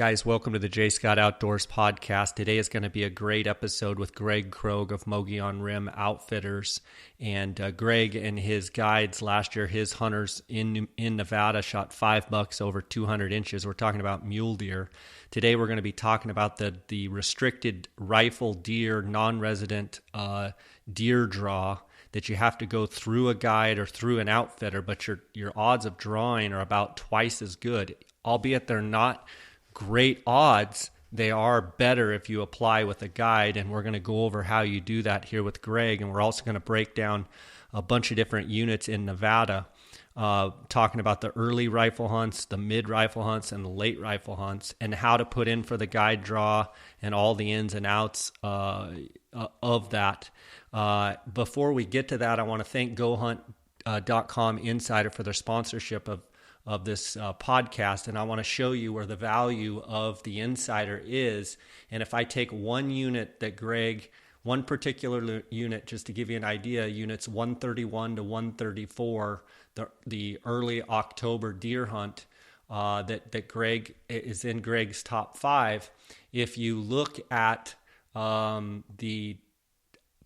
Guys, welcome to the J. Scott Outdoors podcast. Today is going to be a great episode with Krogh of Mogollon Rim Outfitters. And Greg and his guides last year, his hunters in Nevada shot 5 bucks over 200 inches. We're talking about mule deer. Today we're going to be talking about the restricted rifle deer, non-resident deer draw that you have to go through a guide or through an outfitter, but your odds of drawing are about twice as good. Albeit they're not great odds, they are better if you apply with a guide, and we're going to go over how you do that here with Greg, and we're also going to break down a bunch of different units in Nevada, talking about the early rifle hunts, the mid rifle hunts, and the late rifle hunts, and how to put in for the guide draw and all the ins and outs of that. Before we get to that, I want to thank GoHunt.com Insider for their sponsorship of this podcast, and I want to show you where the value of the Insider is. And if I take one unit that one particular unit, just to give you an idea, units 131 to 134, the early October deer hunt that Greg is in Greg's top 5. If you look at the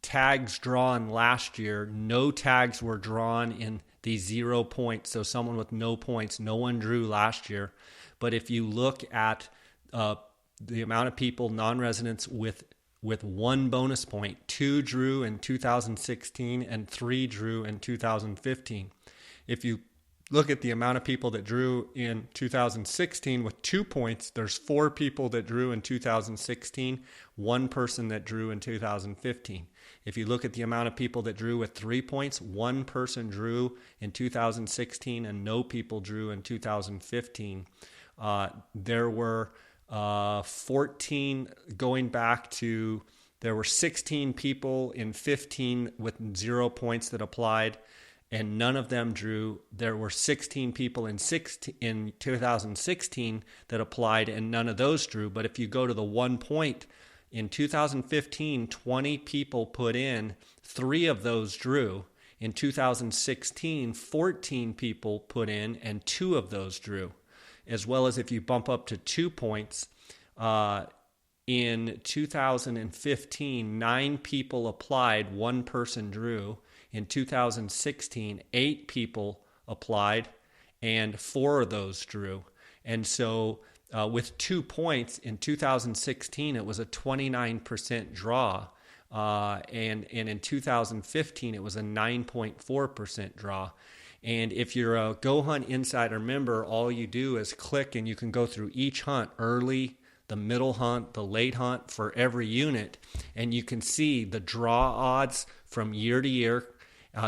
tags drawn last year, no tags were drawn in the 0 points. So someone with no points, no one drew last year. But if you look at the amount of people, non-residents with 1 bonus point, 2 drew in 2016 and 3 drew in 2015. If you look at the amount of people that drew in 2016 with 2 points, there's 4 people that drew in 2016, 1 person that drew in 2015. If you look at the amount of people that drew with 3 points, 1 person drew in 2016 and no people drew in 2015. There were 14 going back to, there were 16 people in 15 with 0 points that applied, and none of them drew. There were 16 people in 2016 that applied, and none of those drew. But if you go to the 1 point, in 2015, 20 people put in, 3 of those drew. In 2016, 14 people put in, and 2 of those drew. As well as if you bump up to 2 points, in 2015, 9 people applied, 1 person drew. In 2016, 8 people applied, and 4 of those drew. And so with 2 points in 2016, it was a 29% draw. And in 2015, it was a 9.4% draw. And if you're a Go Hunt Insider member, all you do is click and you can go through each hunt, early, the middle hunt, the late hunt, for every unit. And you can see the draw odds from year to year.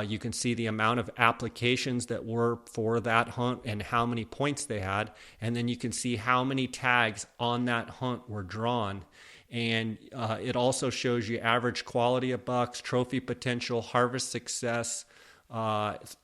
You can see the amount of applications that were for that hunt and how many points they had. And then you can see how many tags on that hunt were drawn. And it also shows you average quality of bucks, trophy potential, harvest success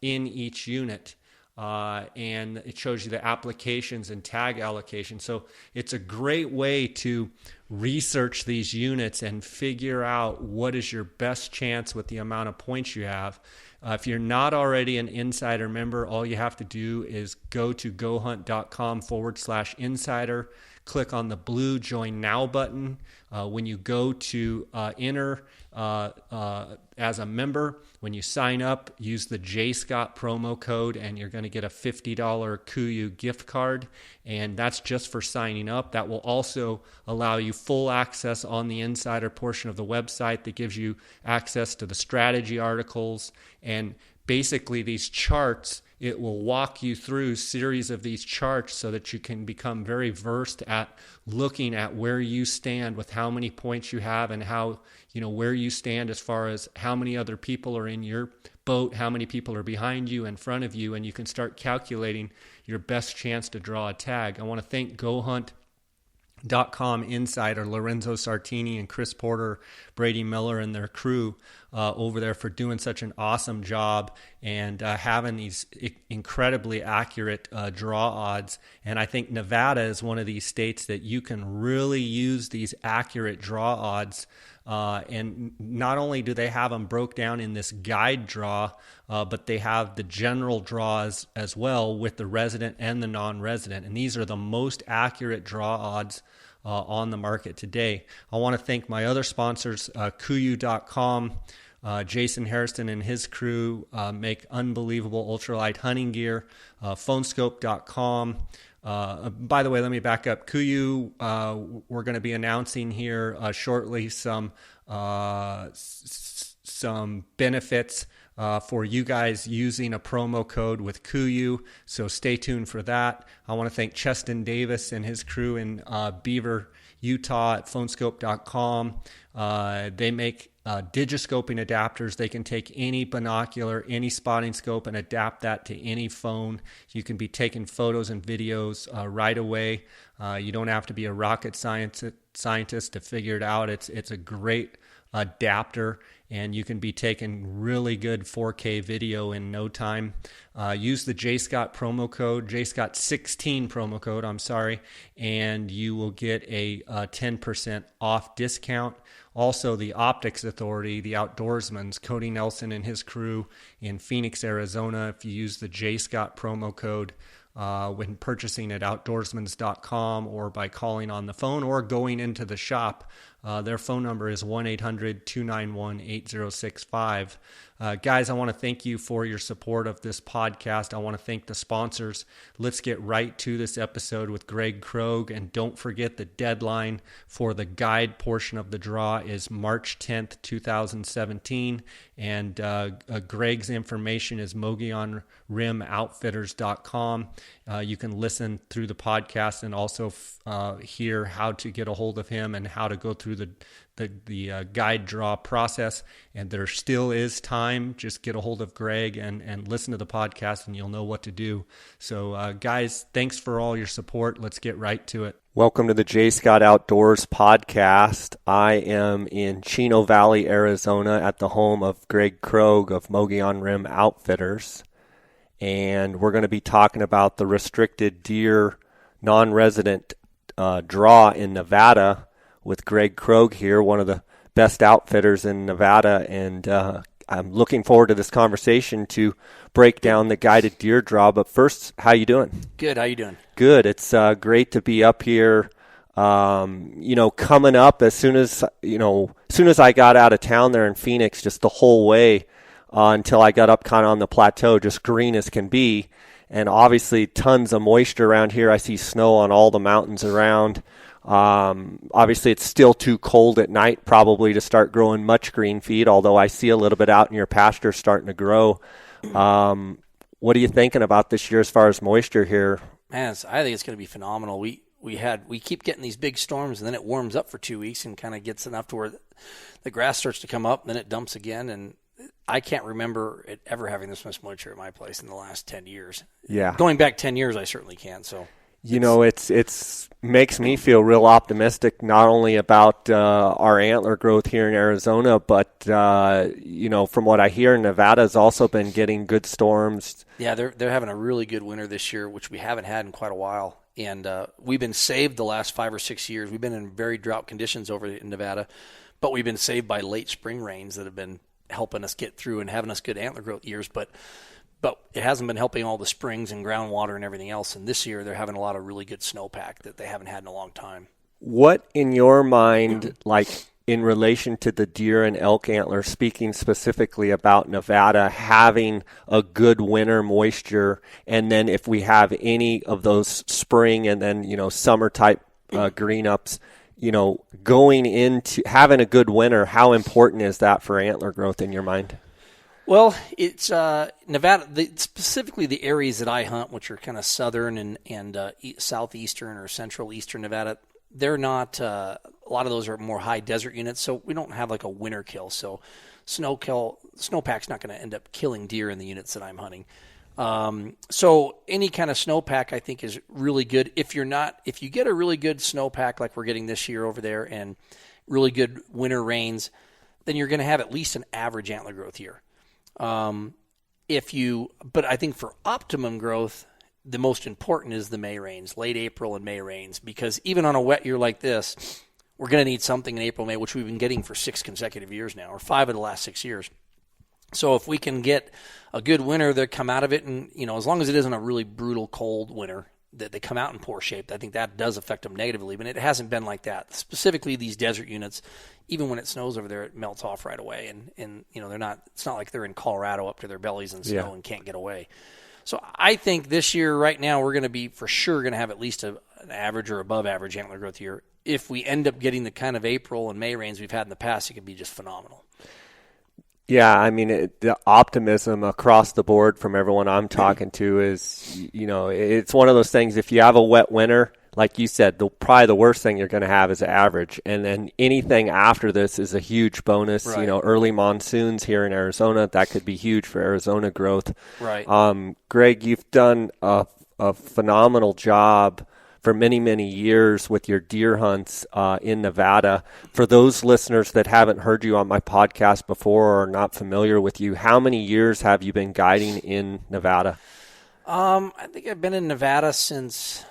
in each unit. And it shows you the applications and tag allocation. So it's a great way to research these units and figure out what is your best chance with the amount of points you have. If you're not already an Insider member, all you have to do is go to gohunt.com/insider, click on the blue Join Now button. When you go to enter as a member, when you sign up, use the J. Scott promo code, and you're going to get a $50 KUIU gift card, and that's just for signing up. That will also allow you full access on the Insider portion of the website that gives you access to the strategy articles and basically these charts. It will walk you through series of these charts so that you can become very versed at looking at where you stand with how many points you have and how, where you stand as far as how many other people are in your boat, how many people are behind you, in front of you, and you can start calculating your best chance to draw a tag. I want to thank GoHunt.com Insider, Lorenzo Sartini and Chris Porter, Brady Miller and their crew over there for doing such an awesome job and having these incredibly accurate draw odds. And I think Nevada is one of these states that you can really use these accurate draw odds. And not only do they have them broke down in this guide draw, but they have the general draws as well with the resident and the non-resident. And these are the most accurate draw odds on the market today. I want to thank my other sponsors, Kuiu.com. Jason Harrison and his crew make unbelievable ultralight hunting gear. Phonescope.com. By the way, let me back up. Kuiu, we're going to be announcing here shortly some benefits for you guys using a promo code with Kuiu, so stay tuned for that. I want to thank Cheston Davis and his crew in Beaver, Utah at phonescope.com. They make digiscoping adapters. They can take any binocular, any spotting scope, and adapt that to any phone. You can be taking photos and videos right away. You don't have to be a rocket scientist to figure it out. It's a great adapter, and you can be taking really good 4K video in no time. Use the JScott promo code, JScott16 promo code, and you will get a 10% off discount. Also, the Optics Authority, the Outdoorsman's, Cody Nelson and his crew in Phoenix, Arizona. If you use the JScott promo code when purchasing at outdoorsmans.com or by calling on the phone or going into the shop, their phone number is 1-800-291-8065. Guys, I want to thank you for your support of this podcast. I want to thank the sponsors. Let's get right to this episode with Greg Krogh. And don't forget, the deadline for the guide portion of the draw is March 10th, 2017. And Greg's information is MogollonRimOutfitters.com. You can listen through the podcast and also hear how to get a hold of him and how to go through the guide draw process. And there still is time. Just get a hold of Greg and listen to the podcast, and you'll know what to do. So guys, thanks for all your support. Let's get right to it. Welcome to the J. Scott Outdoors podcast. I am in Chino Valley, Arizona, at the home of Greg Krogh of Mogollon Rim Outfitters. And we're going to be talking about the restricted deer non-resident draw in Nevada with Greg Krogh here, one of the best outfitters in Nevada. And I'm looking forward to this conversation to break down the guided deer draw. But first, how you doing? Good. How you doing? Good. It's great to be up here. Coming up as soon as I got out of town there in Phoenix, just the whole way until I got up kind of on the plateau, just green as can be. And obviously tons of moisture around here. I see snow on all the mountains around. Obviously it's still too cold at night probably to start growing much green feed, although I see a little bit out in your pasture starting to grow. What are you thinking about this year as far as moisture here? Man, I think it's going to be phenomenal. We keep getting these big storms, and then it warms up for 2 weeks and kind of gets enough to where the grass starts to come up, and then it dumps again. And I can't remember it ever having this much moisture at my place in the last 10 years. Yeah. Going back 10 years, I certainly can. So, it's makes me feel real optimistic, not only about our antler growth here in Arizona, but, from what I hear, Nevada's also been getting good storms. Yeah, they're having a really good winter this year, which we haven't had in quite a while. And we've been saved the last 5 or 6 years. We've been in very drought conditions over in Nevada, but we've been saved by late spring rains that have been helping us get through and having us good antler growth years. But it hasn't been helping all the springs and groundwater and everything else. And this year they're having a lot of really good snowpack that they haven't had in a long time. What, in your mind, like in relation to the deer and elk antler, speaking specifically about Nevada having a good winter moisture, and then if we have any of those spring and then, summer type green ups, going into having a good winter, how important is that for antler growth in your mind? Well, it's Nevada, specifically the areas that I hunt, which are kind of southern and southeastern or central eastern Nevada. They're not a lot of those are more high desert units, so we don't have like a winter kill. So snowpack's not going to end up killing deer in the units that I'm hunting. So any kind of snowpack I think is really good. If you get a really good snowpack like we're getting this year over there and really good winter rains, then you're going to have at least an average antler growth year. But I think for optimum growth, the most important is the May rains, late April and May rains, because even on a wet year like this, we're going to need something in April, May, which we've been getting for 6 consecutive years now, or 5 of the last 6 years. So if we can get a good winter that come out of it, and as long as it isn't a really brutal cold winter, that they come out in poor shape, I think that does affect them negatively, but it hasn't been like that. Specifically these desert units, even when it snows over there, it melts off right away, and they're not. It's not like they're in Colorado up to their bellies in snow and can't get away. So I think this year, right now, we're going to be for sure going to have at least an average or above average antler growth year. If we end up getting the kind of April and May rains we've had in the past, it could be just phenomenal. Yeah, I mean, the optimism across the board from everyone I'm talking to is, it's one of those things. If you have a wet winter, like you said, probably the worst thing you're going to have is average. And then anything after this is a huge bonus. Right. Early monsoons here in Arizona, that could be huge for Arizona growth. Right. Greg, you've done a phenomenal job for many, many years with your deer hunts in Nevada. For those listeners that haven't heard you on my podcast before or are not familiar with you, how many years have you been guiding in Nevada? I think I've been in Nevada since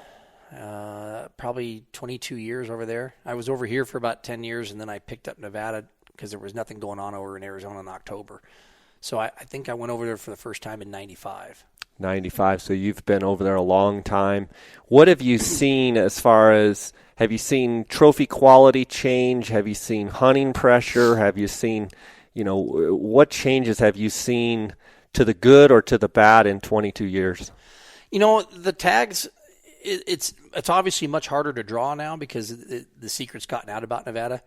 probably 22 years over there. I was over here for about 10 years, and then I picked up Nevada because there was nothing going on over in Arizona in October. So I think I went over there for the first time in 95. 95, so you've been over there a long time. What have you seen as far as, have you seen trophy quality change? Have you seen hunting pressure? Have you seen, what changes have you seen to the good or to the bad in 22 years? The tags, it's obviously much harder to draw now because the secret's gotten out about Nevada.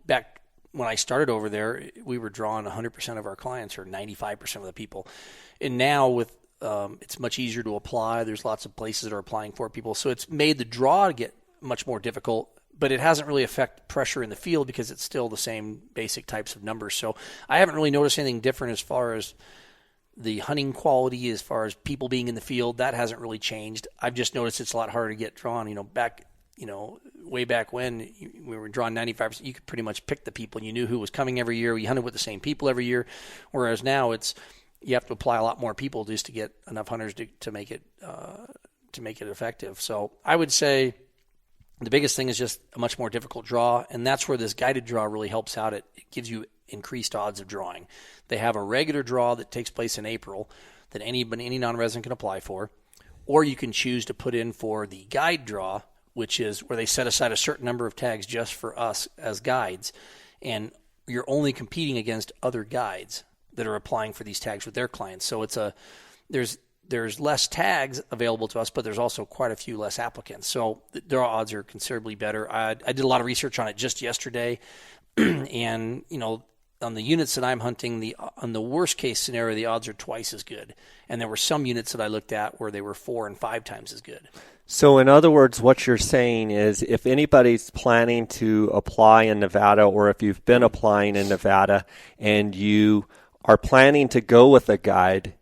Back when I started over there, we were drawing 100% of our clients or 95% of the people. And now with it's much easier to apply. There's lots of places that are applying for people. So it's made the draw get much more difficult, but it hasn't really affected pressure in the field because it's still the same basic types of numbers. So I haven't really noticed anything different as far as the hunting quality, as far as people being in the field. That hasn't really changed. I've just noticed it's a lot harder to get drawn. Way back when we were drawing 95%, you could pretty much pick the people. You knew who was coming every year. We hunted with the same people every year, whereas now you have to apply a lot more people just to get enough hunters to make it effective. So I would say the biggest thing is just a much more difficult draw, and that's where this guided draw really helps out. It gives you increased odds of drawing. They have a regular draw that takes place in April that any non-resident can apply for, or you can choose to put in for the guide draw, which is where they set aside a certain number of tags just for us as guides, and you're only competing against other guides that are applying for these tags with their clients. So there's less tags available to us, but there's also quite a few less applicants. So the draw odds are considerably better. I did a lot of research on it just yesterday, and on the units that I'm hunting, on the worst case scenario, the odds are twice as good. And there were some units that I looked at where they were 4 and 5 times as good. So in other words, what you're saying is if anybody's planning to apply in Nevada, or if you've been applying in Nevada and you are planning to go with a guide,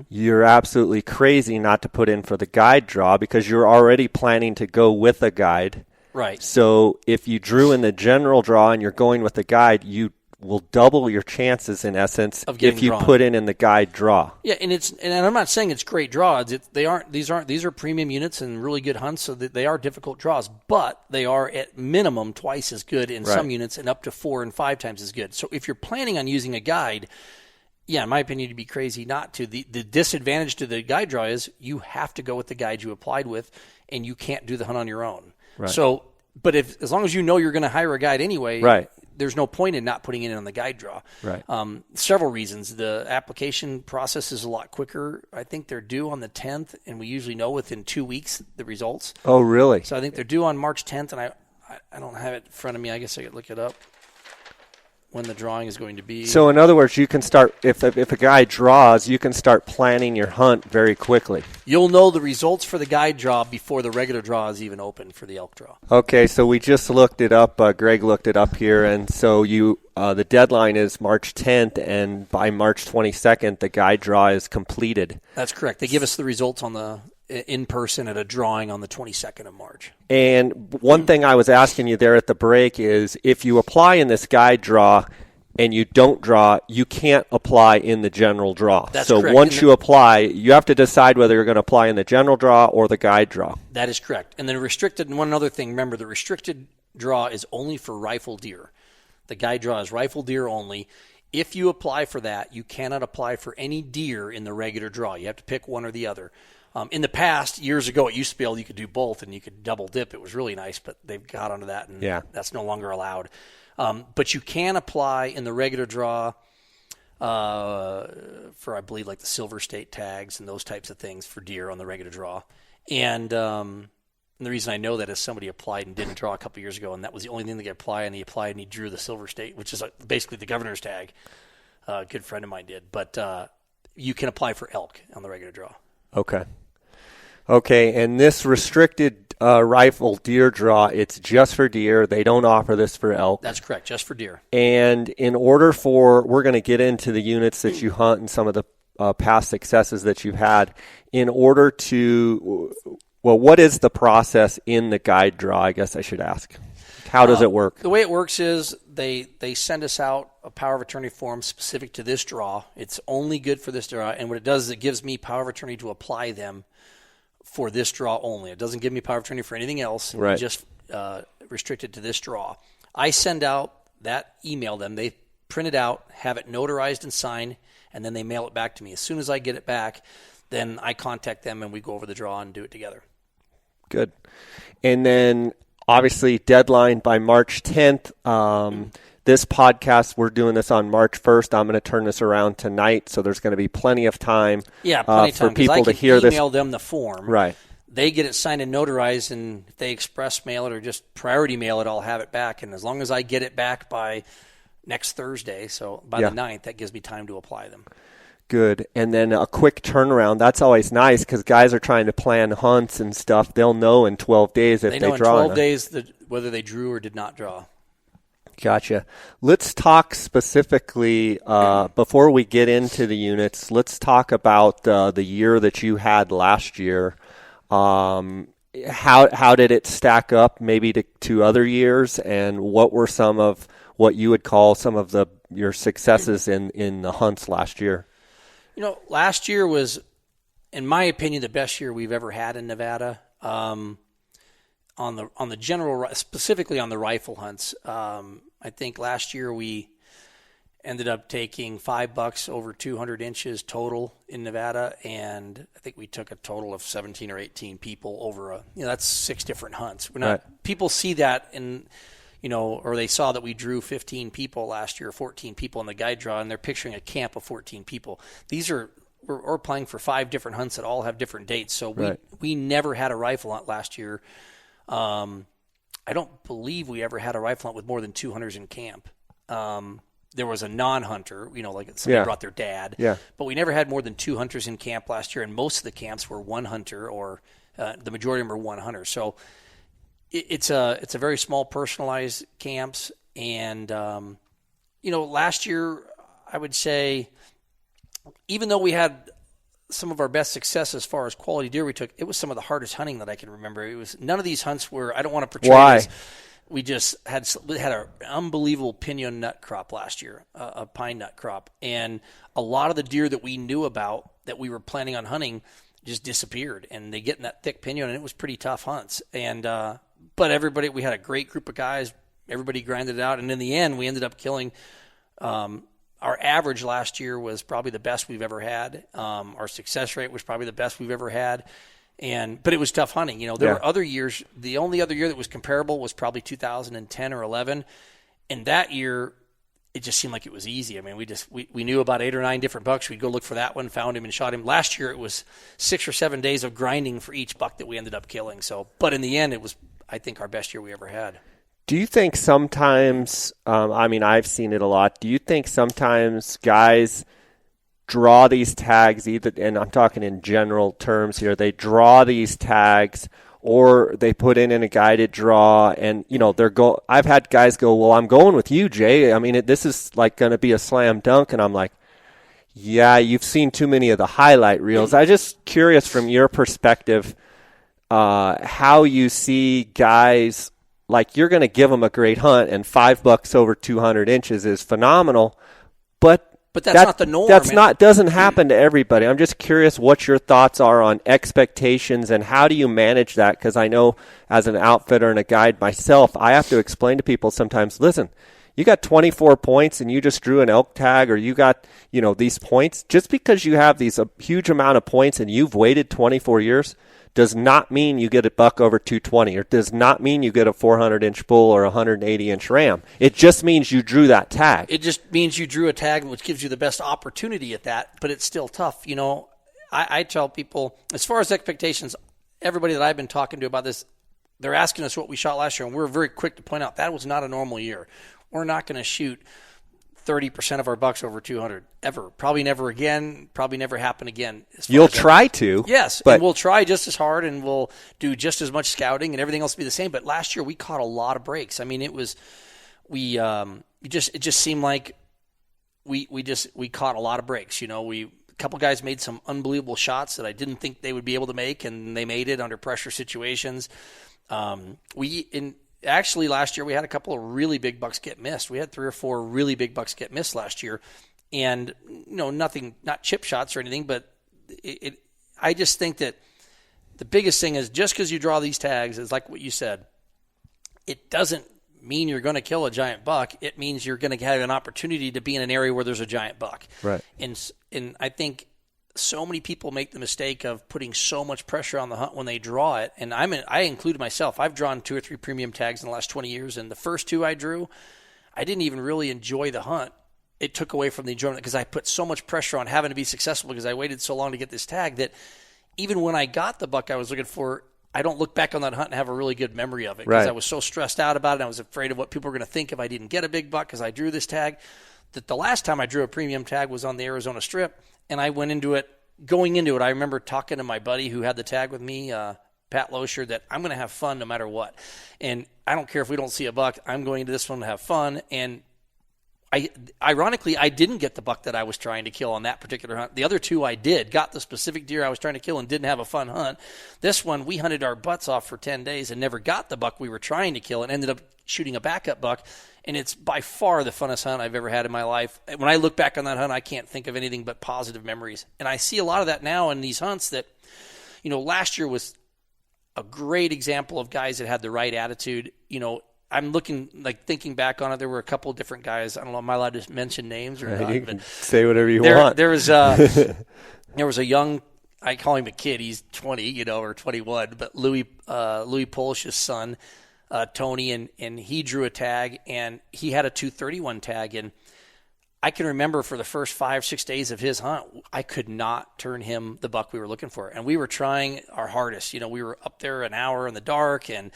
you're absolutely crazy not to put in for the guide draw because you're already planning to go with a guide. Right. So if you drew in the general draw and you're going with the guide, you will double your chances in essence if you drawn. put in the guide draw. Yeah, and I'm not saying it's great draws. These are premium units and really good hunts, so that they are difficult draws, but they are at minimum twice as good in some units and up to 4 and 5 times as good. So if you're planning on using a guide, in my opinion, you'd be crazy not to. The disadvantage to the guide draw is you have to go with the guide you applied with, and you can't do the hunt on your own. Right. So, but as long as you know you're going to hire a guide anyway, there's no point in not putting it in on the guide draw. Right. Several reasons. The application process is a lot quicker. I think they're due on the 10th, and we usually know within 2 weeks the results. Oh, really? So I think they're due on March 10th, and I don't have it in front of me. I guess I could look it up when the drawing is going to be. So in other words, you can start, if a guy draws, you can start planning your hunt very quickly. You'll know the results for the guide draw before the regular draw is even open for the elk draw. Okay, so we just looked it up. Greg looked it up here, and so the deadline is March 10th, and by March 22nd, the guide draw is completed. That's correct. They give us the results in person at a drawing on the 22nd of March. And one thing I was asking you there at the break is if you apply in this guide draw, and you don't draw, you can't apply in the general draw. That's so correct. Once you apply, you have to decide whether you're going to apply in the general draw or the guide draw. That is correct. And then restricted, and one other thing, remember, the restricted draw is only for rifle deer. The guide draw is rifle deer only. If you apply for that, you cannot apply for any deer in the regular draw. You have to pick one or the other. In the past, years ago, it used to be able you could do both and you could double dip. It was really nice, but they've got onto that, and that's no longer allowed. But you can apply in the regular draw for, I believe, like the silver state tags and those types of things for deer on the regular draw. And the reason I know that is somebody applied and didn't draw a couple years ago, and that was the only thing they could apply, and he applied and he drew the silver state, which is basically the governor's tag. A good friend of mine did. But you can apply for elk on the regular draw. Okay, and this restricted rifle deer draw, it's just for deer. They don't offer this for elk. That's correct, just for deer. And in order for, we're going to get into the units that you hunt and some of the past successes that you've had. In order to, well, what is the process in the guide draw, I guess I should ask? How does it work? The way it works is they send us out a power of attorney form specific to this draw. It's only good for this draw, and what it does is it gives me power of attorney to apply them for this draw only. It doesn't give me power of attorney for anything else. Right. It's just restricted to this draw. I send out that, email them. They print it out, have it notarized and signed, and then they mail it back to me. As soon as I get it back, then I contact them and we go over the draw and do it together. Good. And then obviously deadline by March 10th. This podcast, we're doing this on March 1st. I'm going to turn this around tonight, so there's going to be plenty of time, for people to hear this. Email them the form. Right. They get it signed and notarized, and if they express mail it or just priority mail it, I'll have it back. And as long as I get it back by next Thursday, so by the 9th, that gives me time to apply them. Good. And then a quick turnaround. That's always nice because guys are trying to plan hunts and stuff. They'll know in 12 days if they draw. They know in 12 days whether they drew or did not draw. Gotcha. Let's talk specifically, before we get into the units, let's talk about the year that you had last year. How did it stack up maybe to other years, and what were some of what you would call some of your successes in the hunts last year? You know, last year was, in my opinion, the best year we've ever had in Nevada. On the general, specifically on the rifle hunts, I think last year we ended up taking 5 bucks over 200 inches total in Nevada, and I think we took a total of 17 or 18 people over that's 6 different hunts. We're not right. People see that in, or they saw that we drew 15 people last year, 14 people in the guide draw, and they're picturing a camp of 14 people. We're applying for 5 different hunts that all have different dates, so we never had a rifle hunt last year. I don't believe we ever had a rifle hunt with more than 2 hunters in camp. There was a non-hunter, like somebody brought their dad. Yeah. But we never had more than 2 hunters in camp last year, and most of the camps were 1 hunter, or the majority of them were 1 hunter. So it's a very small, personalized camps. And last year I would say, even though we had some of our best success as far as quality deer we took, it was some of the hardest hunting that I can remember. It was none of these hunts were, I don't want to portray this. We just had an unbelievable pinon nut crop last year, a pine nut crop. And a lot of the deer that we knew about that we were planning on hunting just disappeared, and they get in that thick pinon, and it was pretty tough hunts. And, but we had a great group of guys. Everybody grinded it out. And in the end, we ended up killing, our average last year was probably the best we've ever had. Our success rate was probably the best we've ever had. But it was tough hunting. There were other years. The only other year that was comparable was probably 2010 or 11. And that year, it just seemed like it was easy. I mean, we knew about 8 or 9 different bucks. We'd go look for that one, found him, and shot him. Last year, it was 6 or 7 days of grinding for each buck that we ended up killing. But in the end, it was, I think, our best year we ever had. Do you think sometimes, I've seen it a lot, do you think sometimes guys draw these tags, either, and I'm talking in general terms here, they draw these tags or they put in a guided draw and, I've had guys go, well, I'm going with you, Jay. I mean, this is like going to be a slam dunk. And I'm like, yeah, you've seen too many of the highlight reels. I'm just curious from your perspective, how you see guys like you're going to give them a great hunt, and $5 over 200 inches is phenomenal, but that's not the norm. Doesn't happen to everybody. I'm just curious what your thoughts are on expectations and how do you manage that? Because I know as an outfitter and a guide myself, I have to explain to people sometimes, listen, you got 24 points and you just drew an elk tag, or you got, these points. Just because you have a huge amount of points and you've waited 24 years does not mean you get a buck over 220, or does not mean you get a 400-inch bull or a 180-inch ram. It just means you drew that tag. It just means you drew a tag, which gives you the best opportunity at that, but it's still tough. I tell people, as far as expectations, everybody that I've been talking to about this, they're asking us what we shot last year, and we're very quick to point out that was not a normal year. We're not going to shoot 30% of our bucks over 200 ever. Probably never again. Probably never happen again. You'll try to. Yes, but and we'll try just as hard, and we'll do just as much scouting, and everything else will be the same. But last year we caught a lot of breaks. I mean, it just seemed like we caught a lot of breaks. A couple guys made some unbelievable shots that I didn't think they would be able to make, and they made it under pressure situations. Actually, last year we had a couple of really big bucks get missed. We had 3 or 4 really big bucks get missed last year, and nothing, not chip shots or anything. But I just think that the biggest thing is just because you draw these tags is like what you said. It doesn't mean you're going to kill a giant buck. It means you're going to have an opportunity to be in an area where there's a giant buck. Right. And I think so many people make the mistake of putting so much pressure on the hunt when they draw it. And I included myself. I've drawn 2 or 3 premium tags in the last 20 years. And the first 2 I drew, I didn't even really enjoy the hunt. It took away from the enjoyment because I put so much pressure on having to be successful because I waited so long to get this tag that even when I got the buck I was looking for, I don't look back on that hunt and have a really good memory of it because I was so stressed out about it. I was afraid of what people were going to think if I didn't get a big buck because I drew this tag. That the last time I drew a premium tag was on the Arizona Strip, and I went into it. Going into it, I remember talking to my buddy who had the tag with me, Pat Loescher, that I'm going to have fun no matter what. And I don't care if we don't see a buck. I'm going into this one to have fun. And ironically, I didn't get the buck that I was trying to kill on that particular hunt. The other 2 I did, got the specific deer I was trying to kill and didn't have a fun hunt. This one, we hunted our butts off for 10 days and never got the buck we were trying to kill and ended up shooting a backup buck. And it's by far the funnest hunt I've ever had in my life. When I look back on that hunt, I can't think of anything but positive memories. And I see a lot of that now in these hunts that, last year was a great example of guys that had the right attitude. I'm thinking back on it, there were a couple of different guys. I don't know, am I allowed to mention names or not? You can say whatever you want. There was a young, I call him a kid, he's 20, or 21, but Louis Polish's son, Tony, and he drew a tag, and he had a 231 tag, and I can remember for the first 5-6 days of his hunt, I could not turn him the buck we were looking for, and we were trying our hardest. We were up there an hour in the dark, and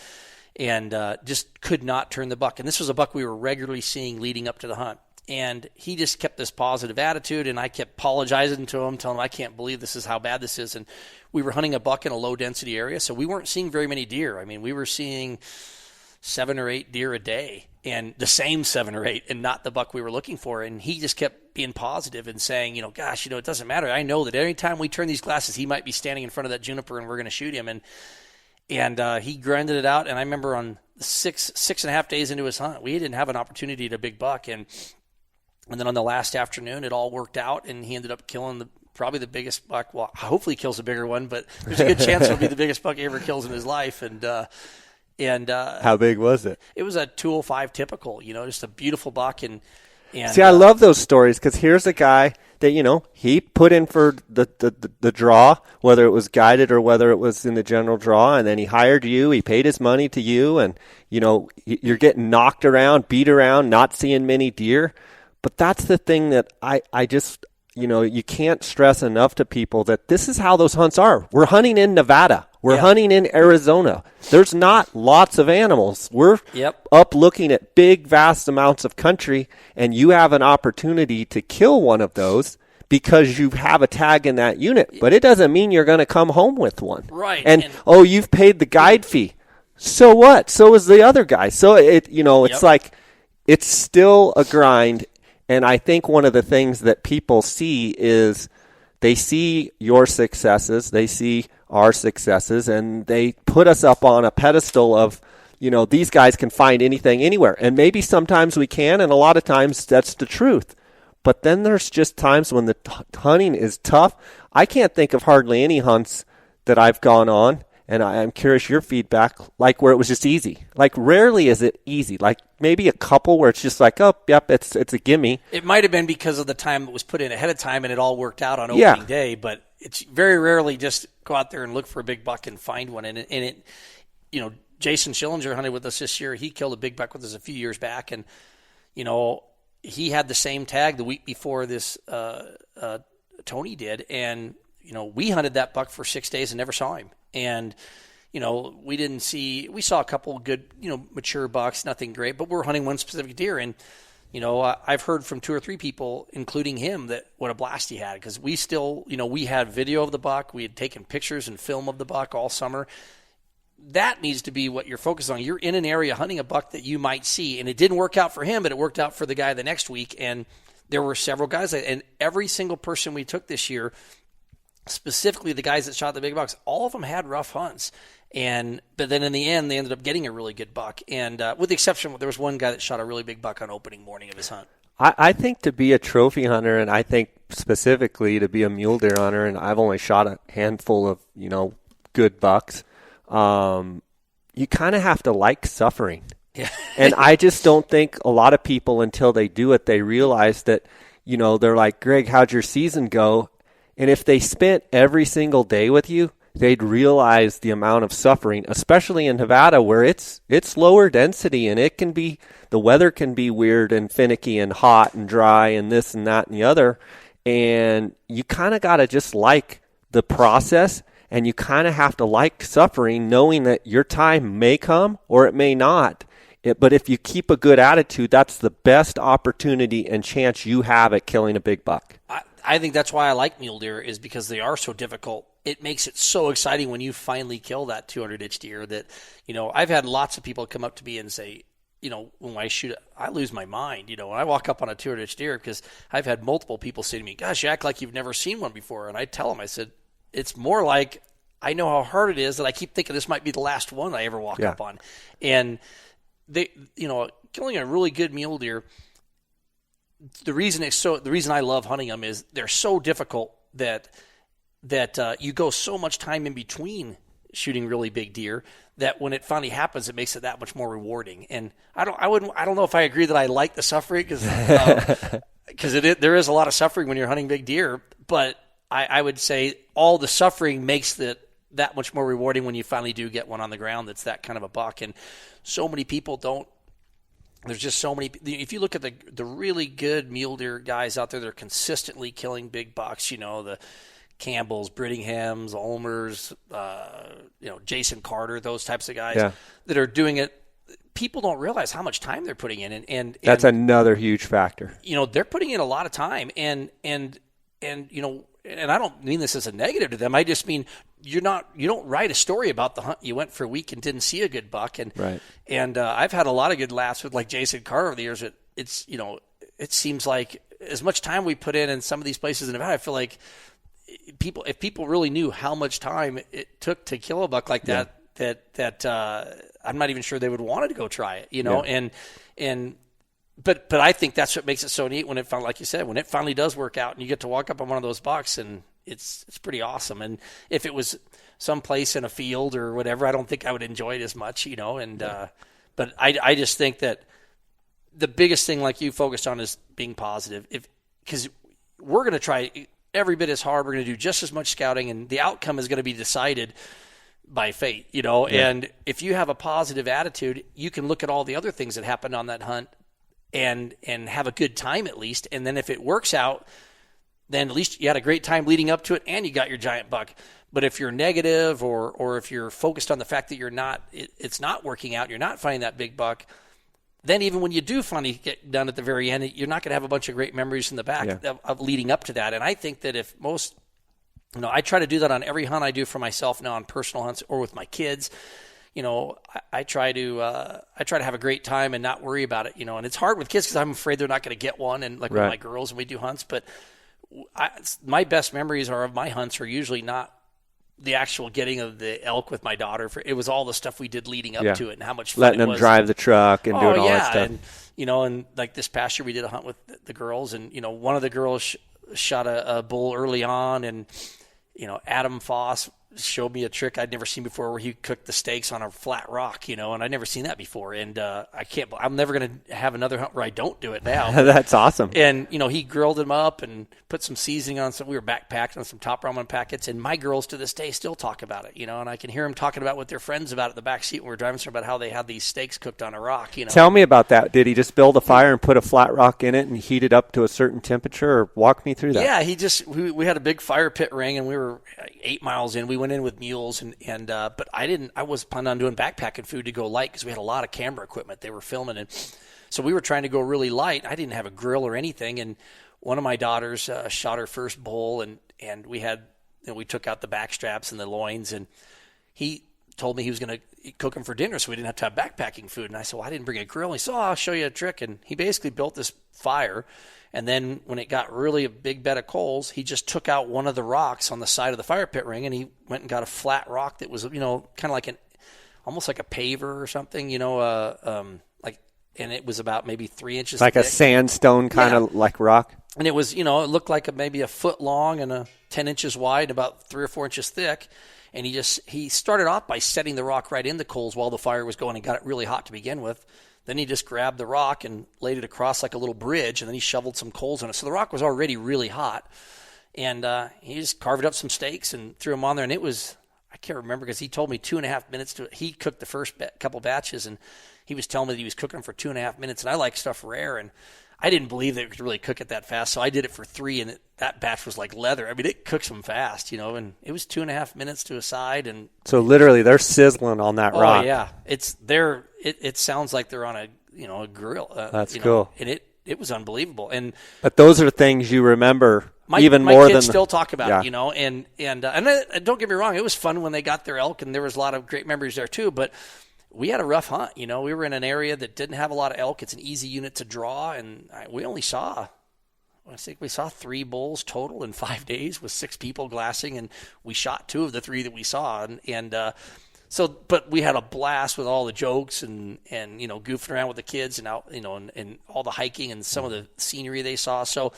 just could not turn the buck. And this was a buck we were regularly seeing leading up to the hunt. And he just kept this positive attitude, and I kept apologizing to him, telling him I can't believe this is how bad this is. And we were hunting a buck in a low-density area, so we weren't seeing very many deer. I mean, we were seeing 7 or 8 deer a day, and the same 7 or 8, and not the buck we were looking for. And he just kept being positive and saying, gosh, it doesn't matter. I know that every time we turn these glasses, he might be standing in front of that juniper, and we're going to shoot him. And he grinded it out. And I remember on 6.5 days into his hunt, we didn't have an opportunity to big buck. And then on the last afternoon, it all worked out, and he ended up killing probably the biggest buck. Well, hopefully he kills a bigger one, but there's a good chance it'll be the biggest buck he ever kills in his life. And how big was it? It was a 205 typical, just a beautiful buck. And see, I love those stories because here's a guy that, he put in for the draw, whether it was guided or whether it was in the general draw, and then he hired you, he paid his money to you, and, you're getting knocked around, beat around, not seeing many deer. But that's the thing that I just, you can't stress enough to people that this is how those hunts are. We're hunting in Nevada. We're hunting in Arizona. There's not lots of animals. We're up looking at big, vast amounts of country, and you have an opportunity to kill one of those because you have a tag in that unit. But it doesn't mean you're going to come home with one. Right. And you've paid the guide fee. So what? So is the other guy. So it's like it's still a grind. And I think one of the things that people see is they see your successes, they see our successes, and they put us up on a pedestal of, these guys can find anything anywhere. And maybe sometimes we can, and a lot of times that's the truth. But then there's just times when the hunting is tough. I can't think of hardly any hunts that I've gone on, and I'm curious your feedback, like where it was just easy. Like rarely is it easy. Like maybe a couple where it's just like, oh, yep, it's a gimme. It might have been because of the time that was put in ahead of time and it all worked out on opening day, but it's very rarely just go out there and look for a big buck and find one. And it Jason Schillinger hunted with us this year. He killed a big buck with us a few years back, and he had the same tag the week before this Tony did, and we hunted that buck for 6 days and never saw him. And we saw a couple good mature bucks, nothing great, but we're hunting one specific deer, and I've heard from 2 or 3 people, including him, that what a blast he had, because we still we had video of the buck, we had taken pictures and film of the buck all summer. That needs to be what you're focused on. You're in an area hunting a buck that you might see, and it didn't work out for him, but it worked out for the guy the next week. And there were several guys, and every single person we took this year, specifically the guys that shot the big bucks, all of them had rough hunts. But then in the end, they ended up getting a really good buck. And with the exception, there was one guy that shot a really big buck on opening morning of his hunt. I think to be a trophy hunter, and I think specifically to be a mule deer hunter, and I've only shot a handful of good bucks. You kind of have to like suffering. Yeah. And I just don't think a lot of people, until they do it, they realize that, they're like, Greg, how'd your season go? And if they spent every single day with you, they'd realize the amount of suffering, especially in Nevada, where it's lower density, and the weather can be weird and finicky and hot and dry and this and that and the other. And you kind of got to just like the process. And you kind of have to like suffering, knowing that your time may come or it may not. But if you keep a good attitude, that's the best opportunity and chance you have at killing a big buck. I think that's why I like mule deer, is because they are so difficult. It makes it so exciting when you finally kill that 200-inch deer that, I've had lots of people come up to me and say, when I shoot, I lose my mind, when I walk up on a 200-inch deer, because I've had multiple people say to me, gosh, you act like you've never seen one before. And I tell them, I said, it's more like I know how hard it is that I keep thinking this might be the last one I ever walk up on. And they, killing a really good mule deer, the reason I love hunting them is they're so difficult that you go so much time in between shooting really big deer that when it finally happens, it makes it that much more rewarding. And I don't know if I agree that I like the suffering, because there is a lot of suffering when you're hunting big deer, but I would say all the suffering makes it that much more rewarding when you finally do get one on the ground that's that kind of a buck. And so many people don't. There's just so many. If you look at the really good mule deer guys out there, they're consistently killing big bucks. The Campbells, Brittinghams, Ulmers, Jason Carter, those types of guys that are doing it. People don't realize how much time they're putting in, and that's another huge factor. They're putting in a lot of time, and I don't mean this as a negative to them. I just mean you don't write a story about the hunt you went for a week and didn't see a good buck. And I've had a lot of good laughs with like Jason Carter over the years. It seems like as much time we put in some of these places in Nevada, I feel like if people really knew how much time it took to kill a buck like that, I'm not even sure they would want to go try it. But I think that's what makes it so neat when it finally, like you said, when it finally does work out and you get to walk up on one of those bucks, and it's pretty awesome. And if it was someplace in a field or whatever, I don't think I would enjoy it as much, but I just think that the biggest thing, like you focused on, is being positive. Because we're going to try every bit as hard. We're going to do just as much scouting, and the outcome is going to be decided by fate, And if you have a positive attitude, you can look at all the other things that happened on that hunt and have a good time at least. And then if it works out, then at least you had a great time leading up to it and you got your giant buck. But if you're negative or if you're focused on the fact that it's not working out, you're not finding that big buck, then even when you do finally get done at the very end, you're not going to have a bunch of great memories in the back of leading up to that. And I think that if most, I try to do that on every hunt I do for myself now, on personal hunts or with my kids. I try to have a great time and not worry about it, and it's hard with kids because I'm afraid they're not going to get one. And like with my girls when we do hunts, but my best memories of my hunts are usually not the actual getting of the elk with my daughter. It was all the stuff we did leading up to it and how much fun letting it them was. drive the truck and doing all that stuff. And, and like this past year we did a hunt with the girls, and, one of the girls shot a bull early on, and, Adam Foss showed me a trick I'd never seen before where he cooked the steaks on a flat rock, and I'd never seen that before. And I'm never going to have another hunt where I don't do it now. That's awesome. And, he grilled them up and put some seasoning on some. We were backpacked on some top ramen packets, and my girls to this day still talk about it, and I can hear them talking about with their friends about it in the back seat when we're driving, about how they had these steaks cooked on a rock, Tell me about that. Did he just build a fire and put a flat rock in it and heat it up to a certain temperature, or walk me through that? Yeah, we had a big fire pit ring, and we were 8 miles in. We went in with mules, but I was planning on doing backpacking food to go light because we had a lot of camera equipment they were filming, and so we were trying to go really light. I didn't have a grill or anything, and one of my daughters shot her first bull, and we took out the back straps and the loins, and he told me he was going to cook them for dinner so we didn't have to have backpacking food. And I said, well, I didn't bring a grill. And he said, I'll show you a trick. And he basically built this fire, and then when it got really a big bed of coals, he just took out one of the rocks on the side of the fire pit ring, and he went and got a flat rock that was, kind of like almost like a paver or something, and it was about maybe 3 inches like thick. A sandstone kind of like rock. And it was, it looked like maybe a foot long and 10 inches wide, about 3 or 4 inches thick. And he started off by setting the rock right in the coals while the fire was going and got it really hot to begin with. Then he just grabbed the rock and laid it across like a little bridge, and then he shoveled some coals on it. So the rock was already really hot. And he just carved up some steaks and threw them on there. And it was, I can't remember because he told me 2.5 minutes he cooked the first couple batches, and he was telling me that he was cooking them for 2.5 minutes. And I like stuff rare, and I didn't believe they could really cook it that fast. So I did it for 3, and that batch was like leather. I mean, it cooks them fast, and it was 2.5 minutes to a side. And so literally they're sizzling on that rock. Oh yeah. It sounds like they're on a grill. That's cool. And it was unbelievable. But those are things you remember even my more kids than still talk about it, and don't get me wrong, it was fun when they got their elk, and there was a lot of great memories there too, but we had a rough hunt. We were in an area that didn't have a lot of elk. It's an easy unit to draw, and we only saw, I think we saw 3 bulls total in 5 days with 6 people glassing, and we shot 2 of the 3 that we saw, but we had a blast with all the jokes and goofing around with the kids and out, and all the hiking and some of the scenery they saw. So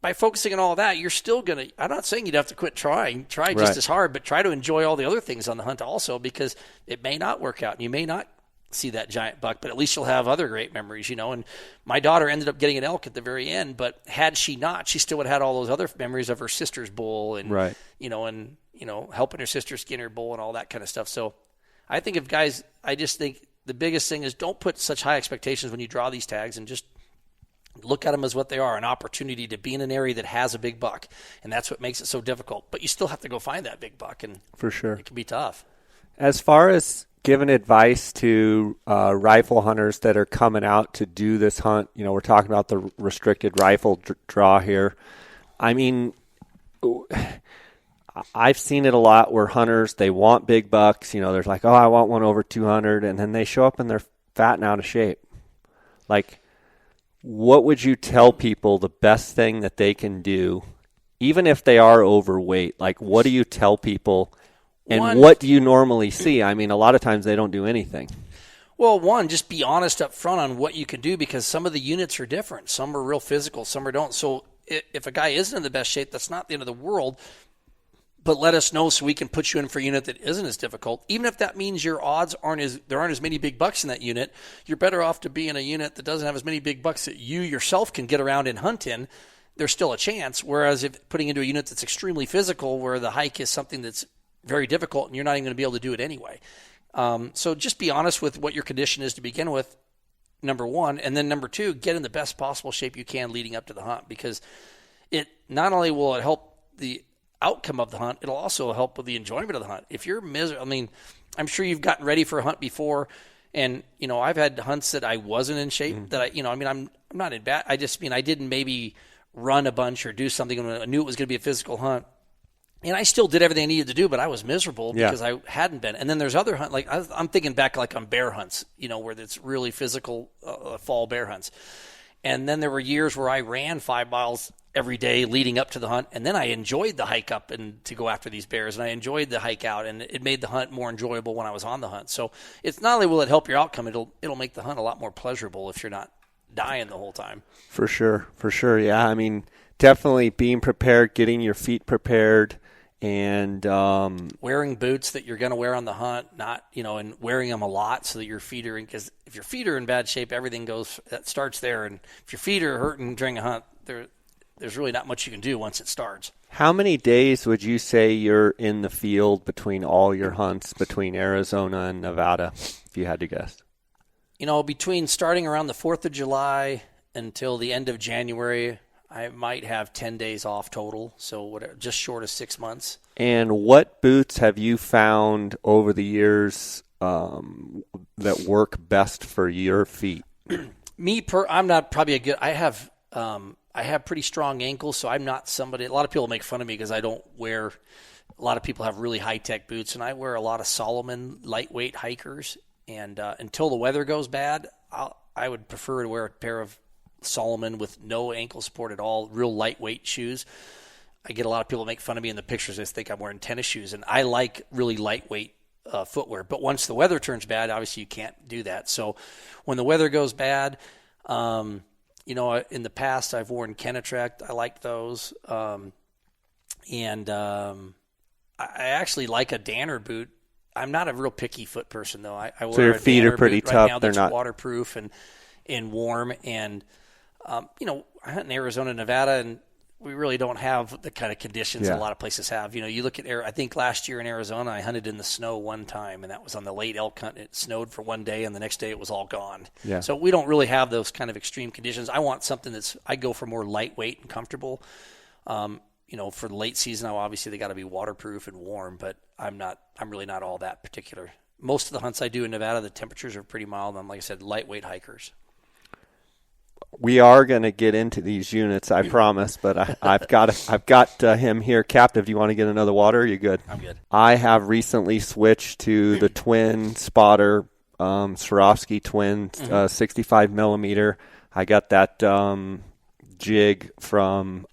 by focusing on all that, you're still going to, I'm not saying you'd have to quit trying. Try just as hard, but try to enjoy all the other things on the hunt also, because it may not work out and you may not see that giant buck, but at least you'll have other great memories, and my daughter ended up getting an elk at the very end, but had she not, she still would have had all those other memories of her sister's bull and, helping her sister skin her bull and all that kind of stuff. So I think I just think the biggest thing is don't put such high expectations when you draw these tags, and just look at them as what they are, an opportunity to be in an area that has a big buck. And that's what makes it so difficult. But you still have to go find that big buck, and for sure, it can be tough. As far as giving advice to rifle hunters that are coming out to do this hunt, we're talking about the restricted rifle draw here. I mean, I've seen it a lot where hunters, they want big bucks. There's like, I want one over 200, and then they show up and they're fat and out of shape. Like, what would you tell people the best thing that they can do, even if they are overweight? Like, what do you tell people, and what do you normally see? I mean, a lot of times they don't do anything. Well, just be honest up front on what you can do, because some of the units are different. Some are real physical, some are don't. So if a guy isn't in the best shape, that's not the end of the world. But let us know so we can put you in for a unit that isn't as difficult. Even if that means your odds there aren't as many big bucks in that unit, you're better off to be in a unit that doesn't have as many big bucks that you yourself can get around and hunt in. There's still a chance. Whereas if putting into a unit that's extremely physical, where the hike is something that's very difficult and you're not even going to be able to do it anyway. So just be honest with what your condition is to begin with, number one. And then number 2, get in the best possible shape you can leading up to the hunt, because it not only will it help the outcome of the hunt, it'll also help with the enjoyment of the hunt. If you're miserable, I'm sure you've gotten ready for a hunt before, and I've had hunts that I wasn't in shape, that I'm not in bad. I didn't maybe run a bunch or do something when I knew it was going to be a physical hunt, and I still did everything I needed to do, but I was miserable because I hadn't been. And then there's other hunts, like I'm thinking back like on bear hunts, where it's really physical fall bear hunts. And then there were years where I ran 5 miles every day leading up to the hunt. And then I enjoyed the hike up and to go after these bears, and I enjoyed the hike out, and it made the hunt more enjoyable when I was on the hunt. So it's not only will it help your outcome, it'll make the hunt a lot more pleasurable if you're not dying the whole time. For sure. Yeah. I mean, definitely being prepared, getting your feet prepared, and wearing boots that you're going to wear on the hunt, not, and wearing them a lot so that your feet are in, because if your feet are in bad shape, everything that starts there. And if your feet are hurting during a hunt, there's really not much you can do once it starts. How many days would you say you're in the field between all your hunts between Arizona and Nevada, if you had to guess? Between starting around the 4th of July until the end of January, I might have 10 days off total, so just short of 6 months. And what boots have you found over the years that work best for your feet? I'm not probably a good. I have pretty strong ankles, so I'm not somebody. A lot of people make fun of me because I don't wear. A lot of people have really high tech boots, and I wear a lot of Salomon lightweight hikers. And until the weather goes bad, I would prefer to wear a pair of Salomon with no ankle support at all, real lightweight shoes. I get a lot of people make fun of me in the pictures. They think I'm wearing tennis shoes, and I like really lightweight footwear. But once the weather turns bad, obviously you can't do that. So when the weather goes bad, in the past I've worn Kenetrek. I like those. I actually like a Danner boot. I'm not a real picky foot person, though. I wear so your feet Danner are pretty boot tough. Right now They're that's not waterproof and warm. And I hunt in Arizona, Nevada, and we really don't have the kind of conditions a lot of places have. You look at I think last year in Arizona, I hunted in the snow one time, and that was on the late elk hunt. It snowed for one day, and the next day it was all gone. Yeah. So we don't really have those kind of extreme conditions. I want something I go for more lightweight and comfortable. For the late season, obviously they got to be waterproof and warm, but I'm really not all that particular. Most of the hunts I do in Nevada, the temperatures are pretty mild. I'm, like I said, lightweight hikers. We are going to get into these units, I promise, but I've got him here captive. Do you want to get another water? Are you good? I'm good. I have recently switched to the twin spotter, Swarovski twin, 65 millimeter. I got that jig from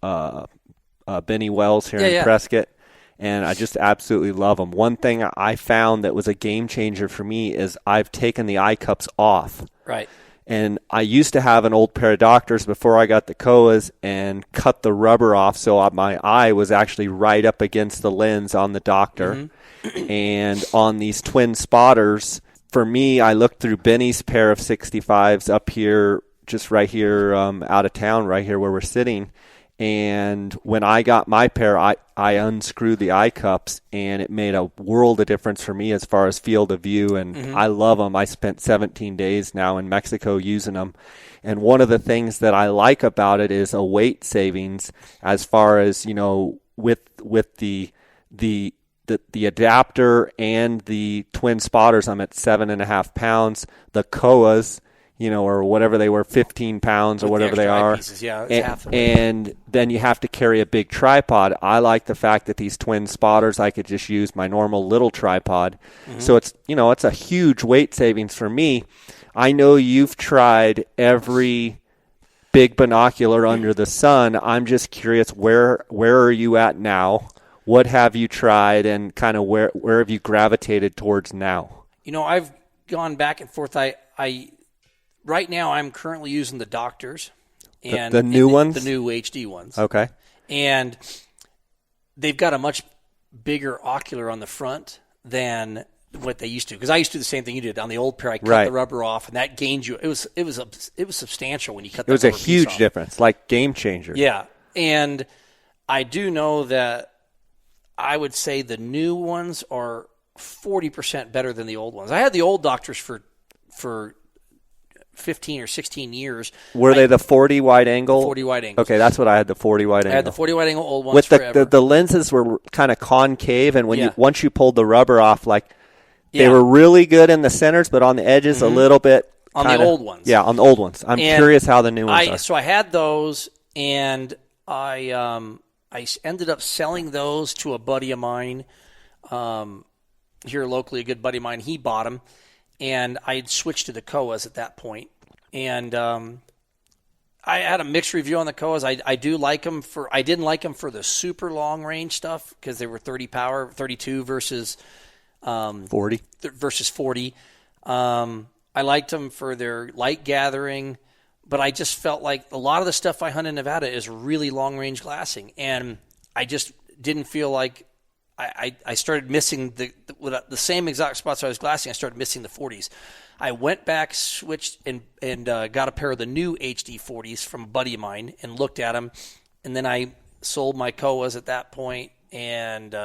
Benny Wells here in Prescott, and I just absolutely love them. One thing I found that was a game changer for me is I've taken the eye cups off. Right. And I used to have an old pair of Doctors before I got the Koas and cut the rubber off so my eye was actually right up against the lens on the Doctor. Mm-hmm. And on these twin spotters, for me, I looked through Benny's pair of 65s up here, just right here out of town, right here where we're sitting. And when I got my pair, I unscrewed the eye cups, and it made a world of difference for me as far as field of view. And I love them. I spent 17 days now in Mexico using them. And one of the things that I like about it is a weight savings as far as, with the adapter and the twin spotters, I'm at 7.5 pounds. The Koas, or whatever they were, 15 pounds or whatever they are. Pieces, it's half the weight. And then you have to carry a big tripod. I like the fact that these twin spotters, I could just use my normal little tripod. Mm-hmm. So it's a huge weight savings for me. I know you've tried every big binocular under the sun. I'm just curious, where are you at now? What have you tried, and kind of where have you gravitated towards now? I've gone back and forth. Right now, I'm currently using the Doctors, and the new ones, the new HD ones. Okay, and they've got a much bigger ocular on the front than what they used to. Because I used to do the same thing you did on the old pair. I cut the rubber off, and that gained you. It was substantial when you cut. It was a huge difference, like game changer. Yeah, and I do know that I would say the new ones are 40% better than the old ones. I had the old Doctors for 15 or 16 years. Were they the 40 wide angle? 40 wide angle. Okay, that's what I had, the 40 wide angle. I had the 40 wide angle old ones with forever. The lenses were kind of concave, and once you pulled the rubber off, they were really good in the centers, but on the edges a little bit. On the old ones. Yeah, on the old ones. I'm curious how the new ones are. So I had those, and I ended up selling those to a buddy of mine here locally, a good buddy of mine. He bought them. And I had switched to the Koas at that point. And I had a mixed review on the Koas. I do like them I didn't like them for the super long range stuff because they were 30 power, 32 versus 40. Versus 40. I liked them for their light gathering, but I just felt like a lot of the stuff I hunt in Nevada is really long range glassing, and I just didn't feel like I started missing the same exact spots I was glassing. I started missing the 40s. I went back, switched, and got a pair of the new HD 40s from a buddy of mine and looked at them, and then I sold my Koas at that point and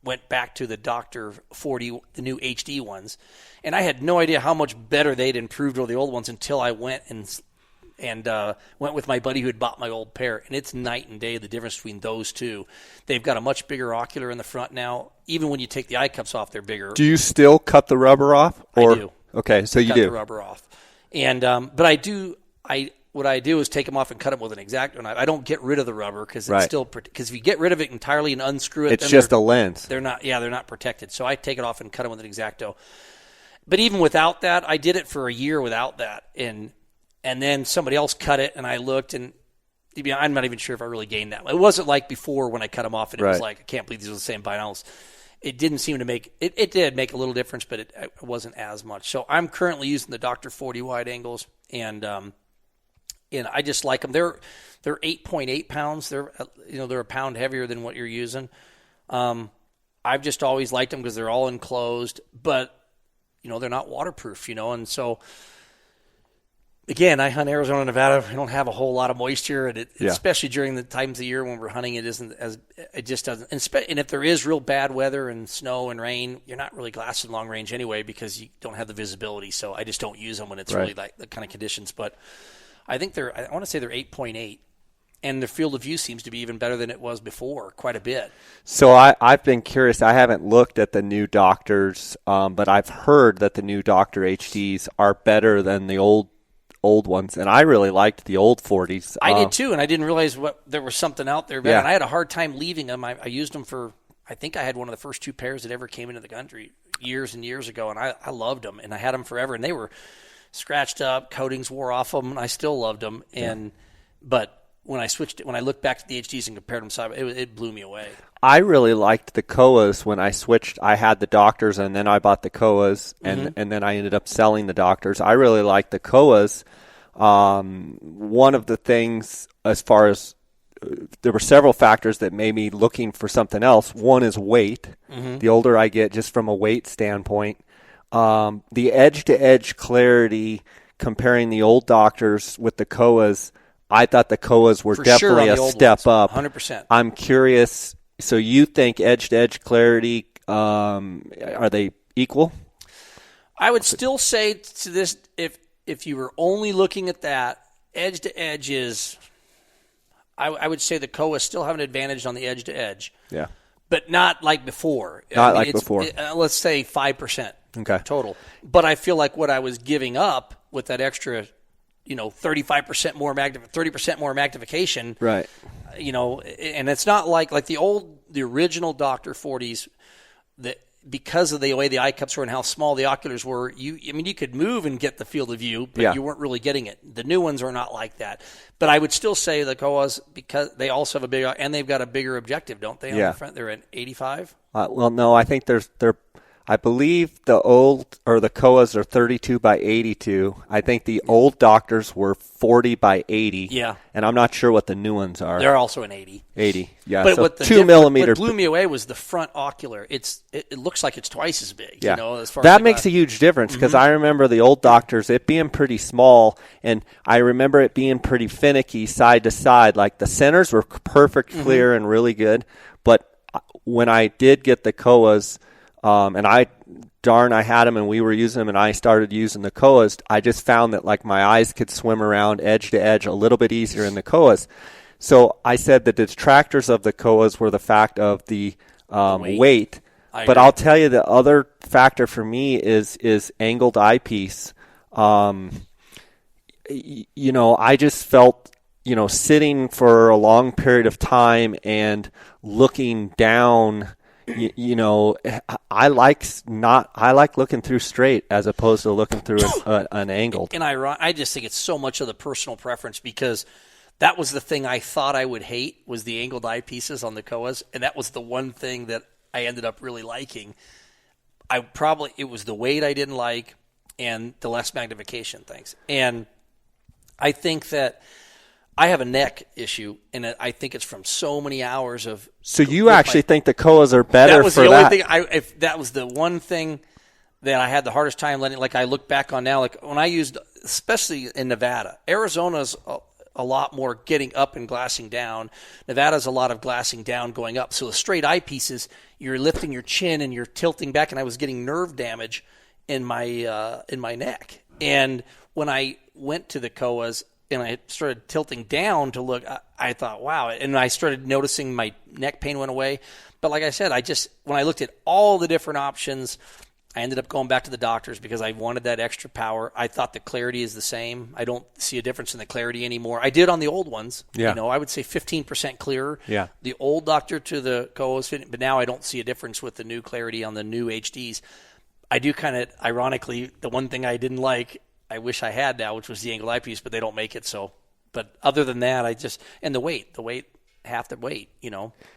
went back to the Dr. 40, the new HD ones, and I had no idea how much better they'd improved over the old ones until I went and went with my buddy who had bought my old pair, and it's night and day the difference between those two. They've got a much bigger ocular in the front now. Even when you take the eye cups off, they're bigger. Do you still cut the rubber off? Or? I do. Okay, so you cut do. The rubber off, and but I do. What I do is take them off and cut them with an X-Acto knife. I don't get rid of the rubber because it's still because if you get rid of it entirely and unscrew it, it's just a lens. They're not protected. So I take it off and cut them with an X-Acto. But even without that, I did it for a year without that, and then somebody else cut it, and I looked, and I'm not even sure if I really gained that. It wasn't like before when I cut them off, and it was like I can't believe these are the same binaural. It didn't seem to make it. It did make a little difference, but it wasn't as much. So I'm currently using the Dr. 40 wide angles, and I just like them. They're 8.8 pounds. They're a pound heavier than what you're using. I've just always liked them because they're all enclosed, but they're not waterproof. And so again, I hunt Arizona, Nevada. We don't have a whole lot of moisture, and especially during the times of the year when we're hunting, it just doesn't. And if there is real bad weather and snow and rain, you're not really glassing long range anyway because you don't have the visibility. So I just don't use them when it's really like the kind of conditions. But I think I want to say they're 8.8, and their field of view seems to be even better than it was before, quite a bit. So I've been curious. I haven't looked at the new Doctors, but I've heard that the new Doctor HDs are better than the old ones, and I really liked the old 40s. I did too, and I didn't realize there was something out there better. And I had a hard time leaving them. I used them for, I think I had one of the first two pairs that ever came into the country years and years ago, and I loved them, and I had them forever, and they were scratched up, coatings wore off them, and I still loved them. But when I looked back to the HDs and compared them side, it blew me away. I really liked the Koas when I switched. I had the Doctors, and then I bought the Koas, and then I ended up selling the Doctors. I really liked the Koas. One of the things, as far as there were several factors that made me looking for something else. One is weight. The older I get, just from a weight standpoint, the edge-to-edge clarity, comparing the old Doctors with the Koas, I thought the Koas were definitely a step up. 100%. I'm curious. So you think edge-to-edge clarity, are they equal? I would still say to this, if you were only looking at that, edge-to-edge is, I would say the Koas still have an advantage on the edge-to-edge. Yeah. But not like before. Before. Let's say 5% total. But I feel like what I was giving up with that extra 35% more 30% more magnification. Right. And it's not like the original Dr. 40s that because of the way the eye cups were and how small the oculars were, you could move and get the field of view, but you weren't really getting it. The new ones are not like that. But I would still say the Koas, because they also have they've got a bigger objective, don't they? On the front, they're at 85. Well, no, I think I believe the Koas are 32 by 82. I think the old Doctors were 40 by 80. Yeah. And I'm not sure what the new ones are. They're also an 80. 80, yeah. But so what 2 millimeters. What blew me away was the front ocular. It looks like it's twice as big. Yeah. As far that as makes a huge difference because I remember the old Doctors, it being pretty small, and I remember it being pretty finicky side to side. Like the centers were perfect, clear, and really good. But when I did get the Koas, and I had them and we were using them and I started using the Koas, I just found that like my eyes could swim around edge to edge a little bit easier in the Koas. So I said that the detractors of the Koas were the fact of the weight. But I'll tell you the other factor for me is angled eyepiece. I just felt, sitting for a long period of time and looking down I like looking through straight as opposed to looking through an angled. And I just think it's so much of the personal preference, because that was the thing I thought I would hate, was the angled eyepieces on the Koas, and that was the one thing that I ended up really liking. It was the weight I didn't like and the less magnification things. And I think that I have a neck issue, and I think it's from so many hours of. So you actually think the Koas are better? That was the only thing. If that was the one thing that I had the hardest time letting. Like I look back on now, like when I used, especially in Nevada, Arizona's a lot more getting up and glassing down. Nevada's a lot of glassing down, going up. So the straight eyepieces, you're lifting your chin and you're tilting back, and I was getting nerve damage in my neck. And when I went to the Koas and I started tilting down to look, I thought, wow. And I started noticing my neck pain went away. But like I said, when I looked at all the different options, I ended up going back to the doctors because I wanted that extra power. I thought the clarity is the same. I don't see a difference in the clarity anymore. I did on the old ones. Yeah. I would say 15% clearer. Yeah. The old doctor to the Koas, but now I don't see a difference with the new clarity on the new HDs. I do kind of, ironically, the one thing I didn't like, I wish I had now, which was the angled eyepiece, but they don't make it. So, but other than that, and the weight, half the weight,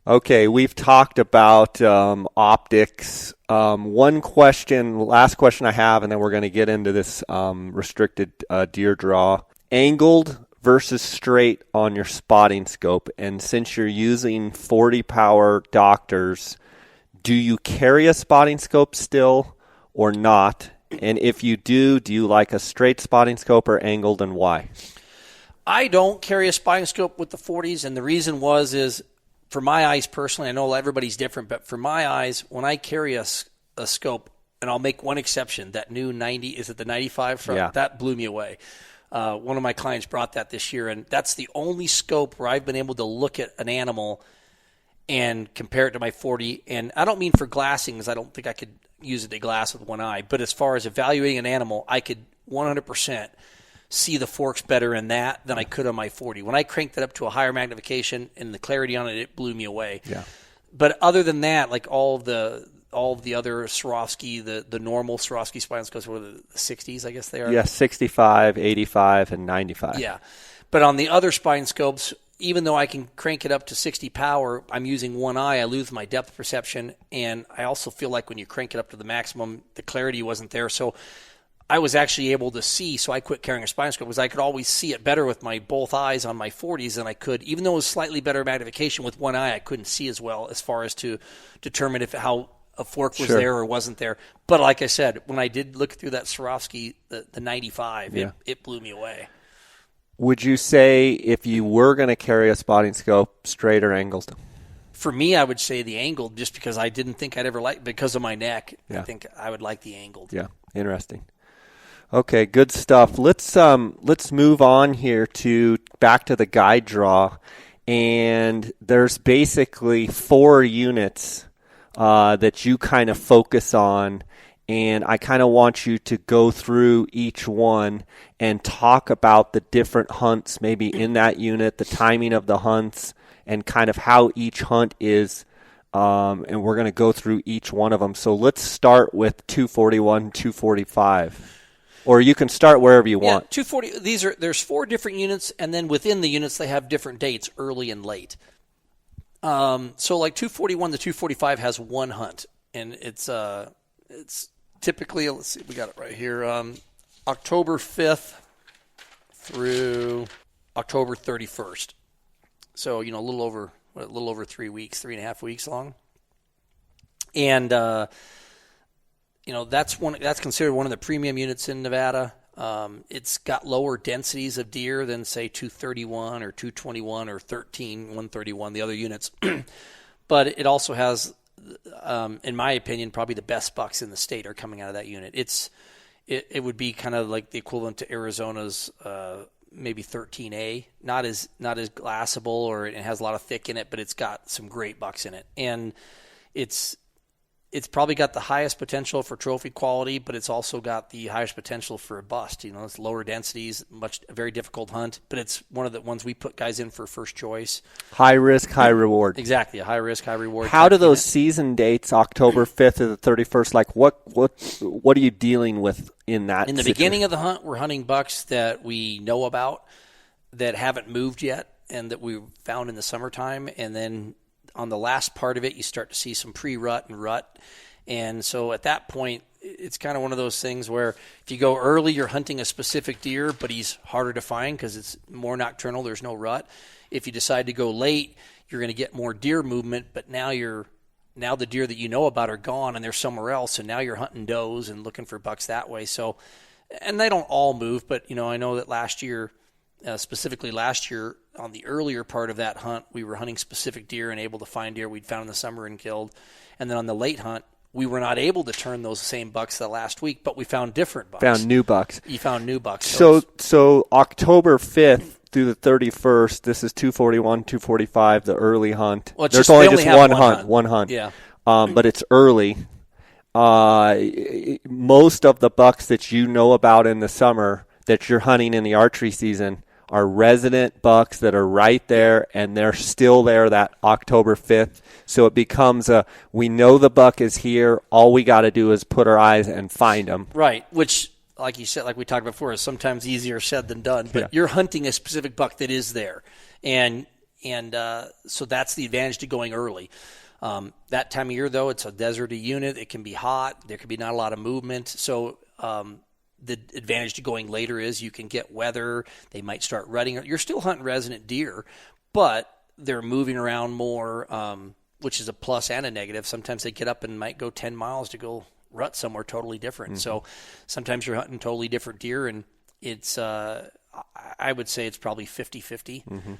Okay, we've talked about optics. Last question I have, and then we're going to get into this restricted deer draw. Angled versus straight on your spotting scope. And since you're using 40 power doctors, do you carry a spotting scope still or not? And if you do you like a straight spotting scope or angled, and why? I don't carry a spotting scope with the 40s, and the reason is for my eyes personally, I know everybody's different, but for my eyes, when I carry a scope, and I'll make one exception, that new 90, is it the 95 front? Yeah. That blew me away. One of my clients brought that this year, and that's the only scope where I've been able to look at an animal and compare it to my 40. And I don't mean for glassing, because I don't think I could use it to glass with one eye, but as far as evaluating an animal, I could 100% see the forks better in that than I could on my 40. When I cranked that up to a higher magnification and the clarity on it, it blew me away. Yeah. But other than that, like all of the other Swarovski, the normal Swarovski spine scopes were the 60s, I guess they are. Yeah, 65, 85, and 95. Yeah. But on the other spine scopes, even though I can crank it up to 60 power, I'm using one eye, I lose my depth perception, and I also feel like when you crank it up to the maximum, the clarity wasn't there. So I was actually able to see, so I quit carrying a spine scope because I could always see it better with my both eyes on my 40s than I could. Even though it was slightly better magnification with one eye, I couldn't see as well as far as to determine how a fork was there or wasn't there. But like I said, when I did look through that Swarovski, the 95, it blew me away. Would you say if you were going to carry a spotting scope, straight or angled? For me, I would say the angled, just because I didn't think I'd ever like, because of my neck. Yeah. I think I would like the angled. Yeah, interesting. Okay, good stuff. Let's move on here back to the guide draw, and there's basically 4 units that you kind of focus on. And I kind of want you to go through each one and talk about the different hunts maybe in that unit, the timing of the hunts, and kind of how each hunt is. And we're going to go through each one of them. So let's start with 241, 245. Or you can start wherever you want. 240. There's 4 different units, and then within the units they have different dates, early and late. So like 241 to 245 has one hunt, and it's typically, let's see, we got it right here, October 5th through October 31st. So, a little over 3 weeks, 3.5 weeks long. And, that's considered one of the premium units in Nevada. It's got lower densities of deer than, say, 231 or 221 or 131, the other units. But it also has, in my opinion, probably the best bucks in the state are coming out of that unit. It would be kind of like the equivalent to Arizona's maybe 13A, not as glassable, or it has a lot of thick in it, but it's got some great bucks in it, and it's it's probably got the highest potential for trophy quality, but it's also got the highest potential for a bust. It's lower densities, a very difficult hunt, but it's one of the ones we put guys in for first choice. High risk, high reward. Exactly, a high risk, high reward. How do those season dates, October 5th to the 31st, like what are you dealing with in that? In the beginning of the hunt, we're hunting bucks that we know about that haven't moved yet and that we found in the summertime, and then on the last part of it, you start to see some pre-rut and rut. And so at that point, it's kind of one of those things where if you go early, you're hunting a specific deer, but he's harder to find because it's more nocturnal. There's no rut. If you decide to go late, you're going to get more deer movement, but now the deer that you know about are gone and they're somewhere else. And now you're hunting does and looking for bucks that way. So, and they don't all move, but I know that last year, specifically last year, on the earlier part of that hunt, we were hunting specific deer and able to find deer we'd found in the summer and killed. And then on the late hunt, we were not able to turn those same bucks the last week, but we found different bucks. Found new bucks. You found new bucks. So October 5th through the 31st, this is 241, 245, the early hunt. Well, There's only just one hunt. Yeah. But it's early. Most of the bucks that you know about in the summer that you're hunting in the archery season are resident bucks that are right there, and they're still there that October 5th. So it becomes we know the buck is here. All we got to do is put our eyes and find him. Right, which, like you said, like we talked before, is sometimes easier said than done. But you're hunting a specific buck that is there. And so that's the advantage to going early. That time of year, though, it's a deserty unit. It can be hot. There can be not a lot of movement. So the advantage to going later is you can get weather. They might start rutting. You're still hunting resident deer, but they're moving around more, which is a plus and a negative. Sometimes they get up and might go 10 miles to go rut somewhere totally different. Mm-hmm. So sometimes you're hunting totally different deer, and it's I would say it's probably 50-50. Mm-hmm.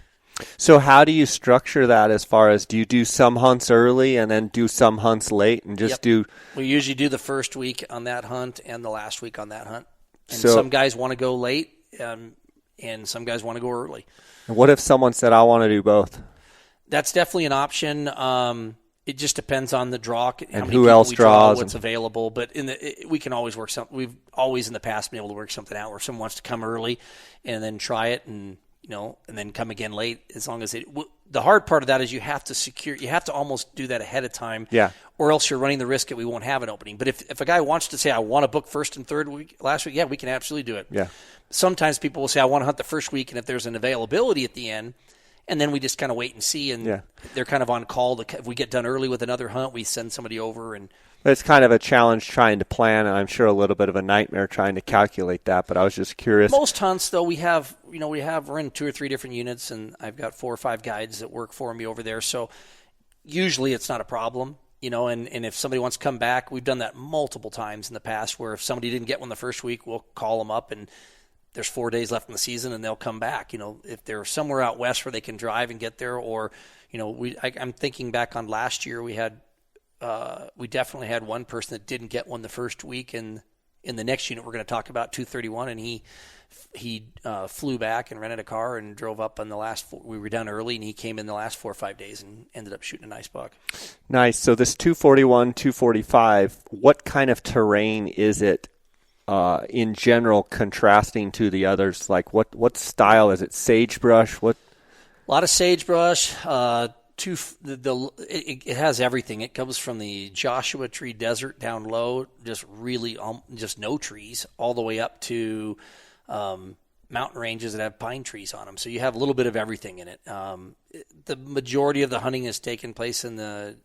So how do you structure that as far as, do you do some hunts early and then do some hunts late and just do? We usually do the first week on that hunt and the last week on that hunt. And some guys want to go late, and some guys want to go early. And what if someone said, I want to do both? That's definitely an option. It just depends on the draw and who else draws, what's available. But we can always work something. We've always in the past been able to work something out where someone wants to come early and then try it, and and then come again late. As long as the hard part of that is you have to almost do that ahead of time. Yeah. Or else you're running the risk that we won't have an opening. But if a guy wants to say, I want to book first and third week, last week, yeah, we can absolutely do it. Yeah. Sometimes people will say, I want to hunt the first week, and if there's an availability at the end, and then we just kind of wait and see, and they're kind of on call. If we get done early with another hunt, we send somebody over. And it's kind of a challenge trying to plan, and I'm sure a little bit of a nightmare trying to calculate that, but I was just curious. Most hunts, though, we're in 2 or 3 different units, and I've got 4 or 5 guides that work for me over there, so usually it's not a problem. And if somebody wants to come back, we've done that multiple times in the past where if somebody didn't get one the first week, we'll call them up and there's 4 days left in the season and they'll come back. If they're somewhere out west where they can drive and get there, or, I'm thinking back on last year, we definitely had one person that didn't get one the first week, and in the next unit we're going to talk about 231, and he flew back and rented a car and drove up on the last we were done early, and he came in the last 4 or 5 days and ended up shooting a nice buck. Nice. So this 241, 245, what kind of terrain is it in general, contrasting to the others? Like what style is it? Sagebrush? What? A lot of sagebrush. It has everything. It comes from the Joshua Tree Desert down low, just really just no trees, all the way up to mountain ranges that have pine trees on them. So you have a little bit of everything in it. The majority of the hunting has taken place in the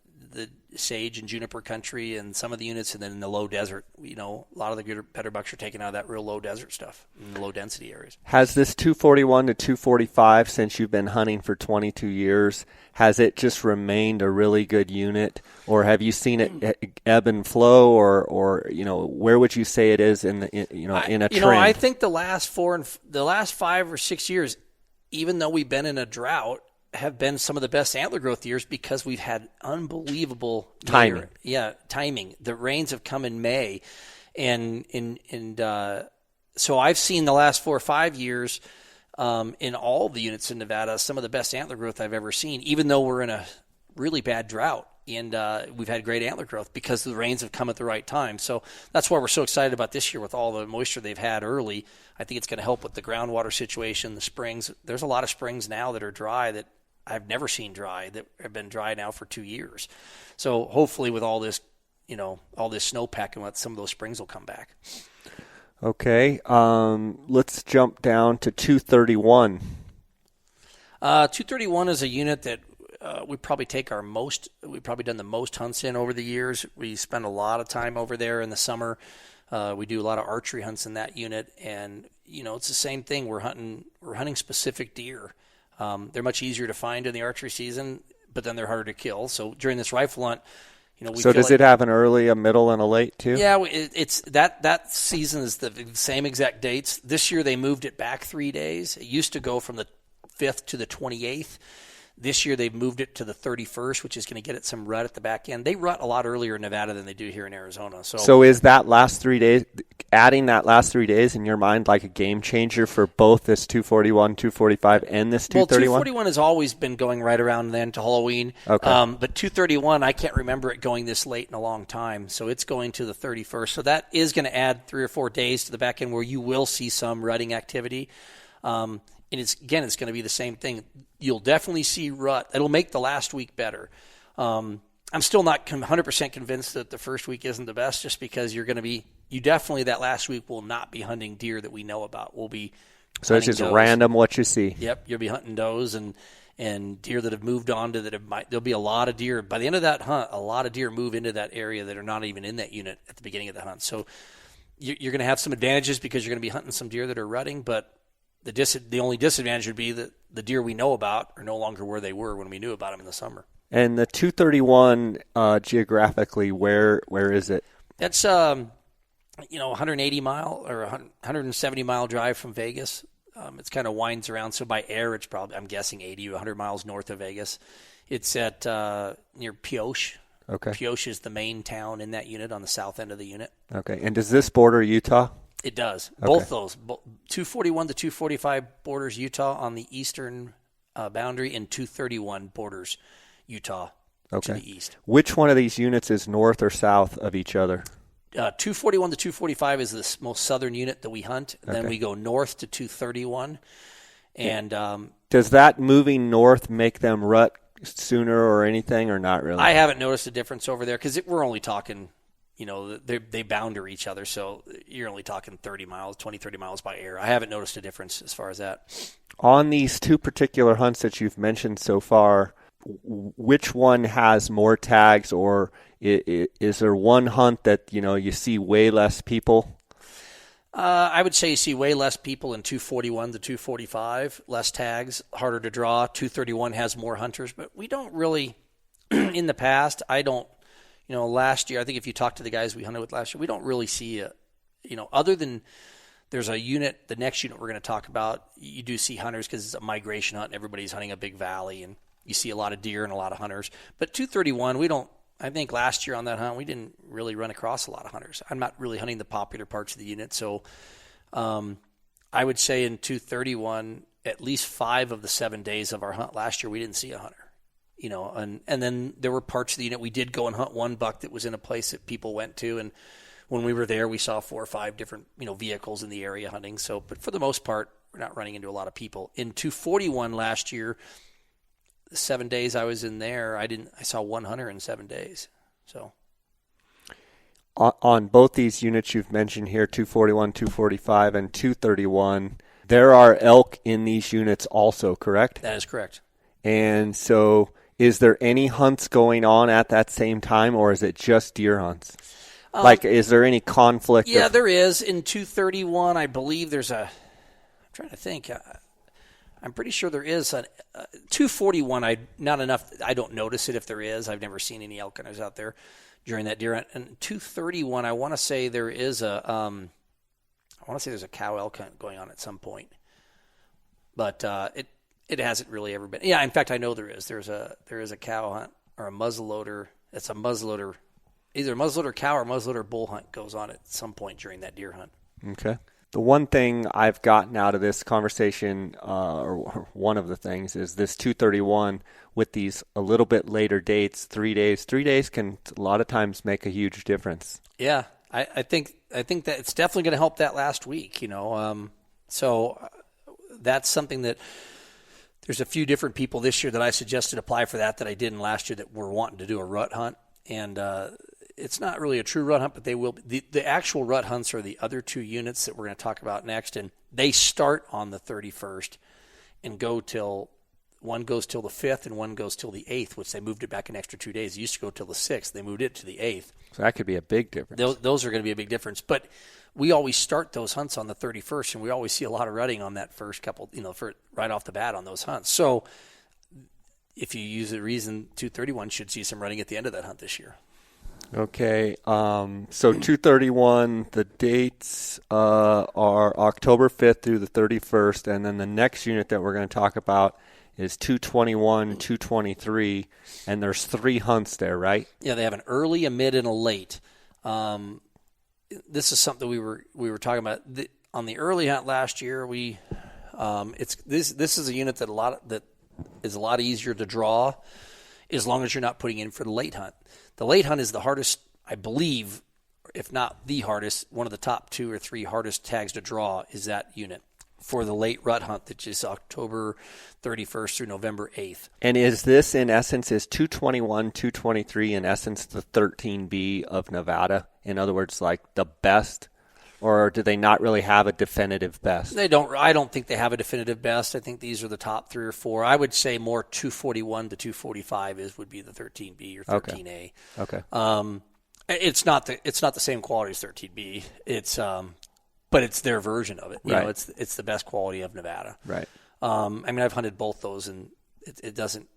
sage and juniper country and some of the units, and then in the low desert. A lot of the better bucks are taken out of that real low desert stuff in the low density areas. Has this 241 to 245, since you've been hunting for 22 years, has it just remained a really good unit, or have you seen it ebb and flow, or where would you say it is in a trend? I think the last 5 or 6 years, even though we've been in a drought, have been some of the best antler growth years because we've had unbelievable timing. Timing. The rains have come in May, and so I've seen the last 4 or 5 years in all the units in Nevada some of the best antler growth I've ever seen, even though we're in a really bad drought. and we've had great antler growth because the rains have come at the right time. So that's why we're so excited about this year with all the moisture they've had early. I think it's going to help with the groundwater situation, the springs. There's a lot of springs now that are dry that I've never seen dry, that have been dry now for 2 years. So hopefully with all this, all this snowpack and some of those springs will come back. Okay, let's jump down to 231. 231 is a unit that we've probably done the most hunts in over the years. We spend a lot of time over there in the summer. We do a lot of archery hunts in that unit, and it's the same thing. We're hunting specific deer. They're much easier to find in the archery season, but then they're harder to kill. So during this rifle hunt, so does it have an early, a middle, and a late too? Yeah, it's that season is the same exact dates. This year they moved it back 3 days. It used to go from the 5th to the 28th. This year they've moved it to the 31st, which is going to get it some rut at the back end. They rut a lot earlier in Nevada than they do here in Arizona. So is that last 3 days, adding that last 3 days in your mind like a game changer for both this 241, 245, and this 231? Well, 241 has always been going right around then to Halloween. Okay. But 231, I can't remember it going this late in a long time. So it's going to the 31st. So that is going to add 3 or 4 days to the back end where you will see some rutting activity. And it's going to be the same thing. You'll definitely see rut. It'll make the last week better. I'm still not 100% convinced that the first week isn't the best, just because you definitely that last week will not be hunting deer that we know about. We'll be so it's just does. Random what you see. Yep, you'll be hunting does and deer that have moved on to there'll be a lot of deer by the end of that hunt. A lot of deer move into that area that are not even in that unit at the beginning of the hunt. So you're going to have some advantages because you're going to be hunting some deer that are rutting, but the only disadvantage would be that the deer we know about are no longer where they were when we knew about them in the summer. And the 231 geographically, where is it? That's 180 mile or 170 mile drive from Vegas. It's kind of winds around. So by air, it's probably, I'm guessing, 80 to 100 miles north of Vegas. It's at near Pioche. Okay. Pioche is the main town in that unit on the south end of the unit. Okay. And does this border Utah? It does. Okay. Both those. 241 to 245 borders Utah on the eastern boundary, and 231 borders Utah to the east. Which one of these units is north or south of each other? 241 to 245 is the most southern unit that we hunt. Okay. Then we go north to 231. And does that moving north make them rut sooner or anything, or not really? I haven't noticed a difference over there because we're only talking – they bounder each other, so you're only talking 30 miles by air. I haven't noticed a difference as far as that. On these two particular hunts that you've mentioned so far, which one has more tags, or is there one hunt that you see way less people? I would say you see way less people in 241 to 245, less tags, harder to draw. 231 has more hunters, but we don't really, in the past, last year, I think if you talk to the guys we hunted with last year, we don't really see other than there's a unit, the next unit we're going to talk about, you do see hunters because it's a migration hunt and everybody's hunting a big valley and you see a lot of deer and a lot of hunters. But 231, I think last year on that hunt, we didn't really run across a lot of hunters. I'm not really hunting the popular parts of the unit. So I would say in 231, at least 5 of the 7 days of our hunt last year, we didn't see a hunter. And then there were parts of the unit we did go and hunt one buck that was in a place that people went to, and when we were there, we saw 4 or 5 different vehicles in the area hunting. So, but for the most part, we're not running into a lot of people. In 241 last year, the 7 days I was in there, I saw one hunter in 7 days. So, on both these units you've mentioned here, 241, 245, and 231, there are elk in these units also, correct? That is correct. And so, is there any hunts going on at that same time, or is it just deer hunts? Is there any conflict? Yeah, there is. In 231, I believe there's I'm trying to think. I'm pretty sure there is. 241, not enough. I don't notice it if there is. I've never seen any elk hunters out there during that deer hunt. And 231, I want to say there is there's a cow elk hunt going on at some point. But it hasn't really ever been. Yeah, in fact, I know there is. There is a cow hunt or a muzzleloader. It's a muzzleloader, either a muzzleloader cow or muzzleloader bull hunt goes on at some point during that deer hunt. Okay. The one thing I've gotten out of this conversation, or one of the things, is this 231 with these a little bit later dates, 3 days. 3 days can a lot of times make a huge difference. Yeah, I think that it's definitely going to help that last week. So that's something that there's a few different people this year that I suggested apply for that I didn't last year that were wanting to do a rut hunt, and it's not really a true rut hunt, but they will. The actual rut hunts are the other 2 units that we're going to talk about next, and they start on the 31st and go till one goes till the 5th and one goes till the 8th, which they moved it back an extra 2 days. It used to go till the 6th. They moved it to the 8th. So that could be a big difference. Those are going to be a big difference, but we always start those hunts on the 31st, and we always see a lot of rutting on that first couple, for right off the bat on those hunts. So if you use the reason 231 should see some rutting at the end of that hunt this year. Okay, so 231, the dates are October 5th through the 31st, and then the next unit that we're going to talk about is 221, 223, and there's 3 hunts there, right? Yeah, they have an early, a mid, and a late. This is something we were talking about on the early hunt last year. This is a unit that is a lot easier to draw, as long as you're not putting in for the late hunt. The late hunt is the hardest, I believe, if not the hardest, one of the top 2 or 3 hardest tags to draw is that unit for the late rut hunt, which is October 31st through November 8th. And is this, in essence, is 221, 223, in essence, the 13B of Nevada? In other words, like the best? Or do they not really have a definitive best? They don't. I don't think they have a definitive best. I think these are the top 3 or 4. I would say more 241 to 245 would be the 13B or 13A. Okay. It's not the same quality as 13B. But it's their version of it. You know, it's the best quality of Nevada. Right. I've hunted both those, and it doesn't.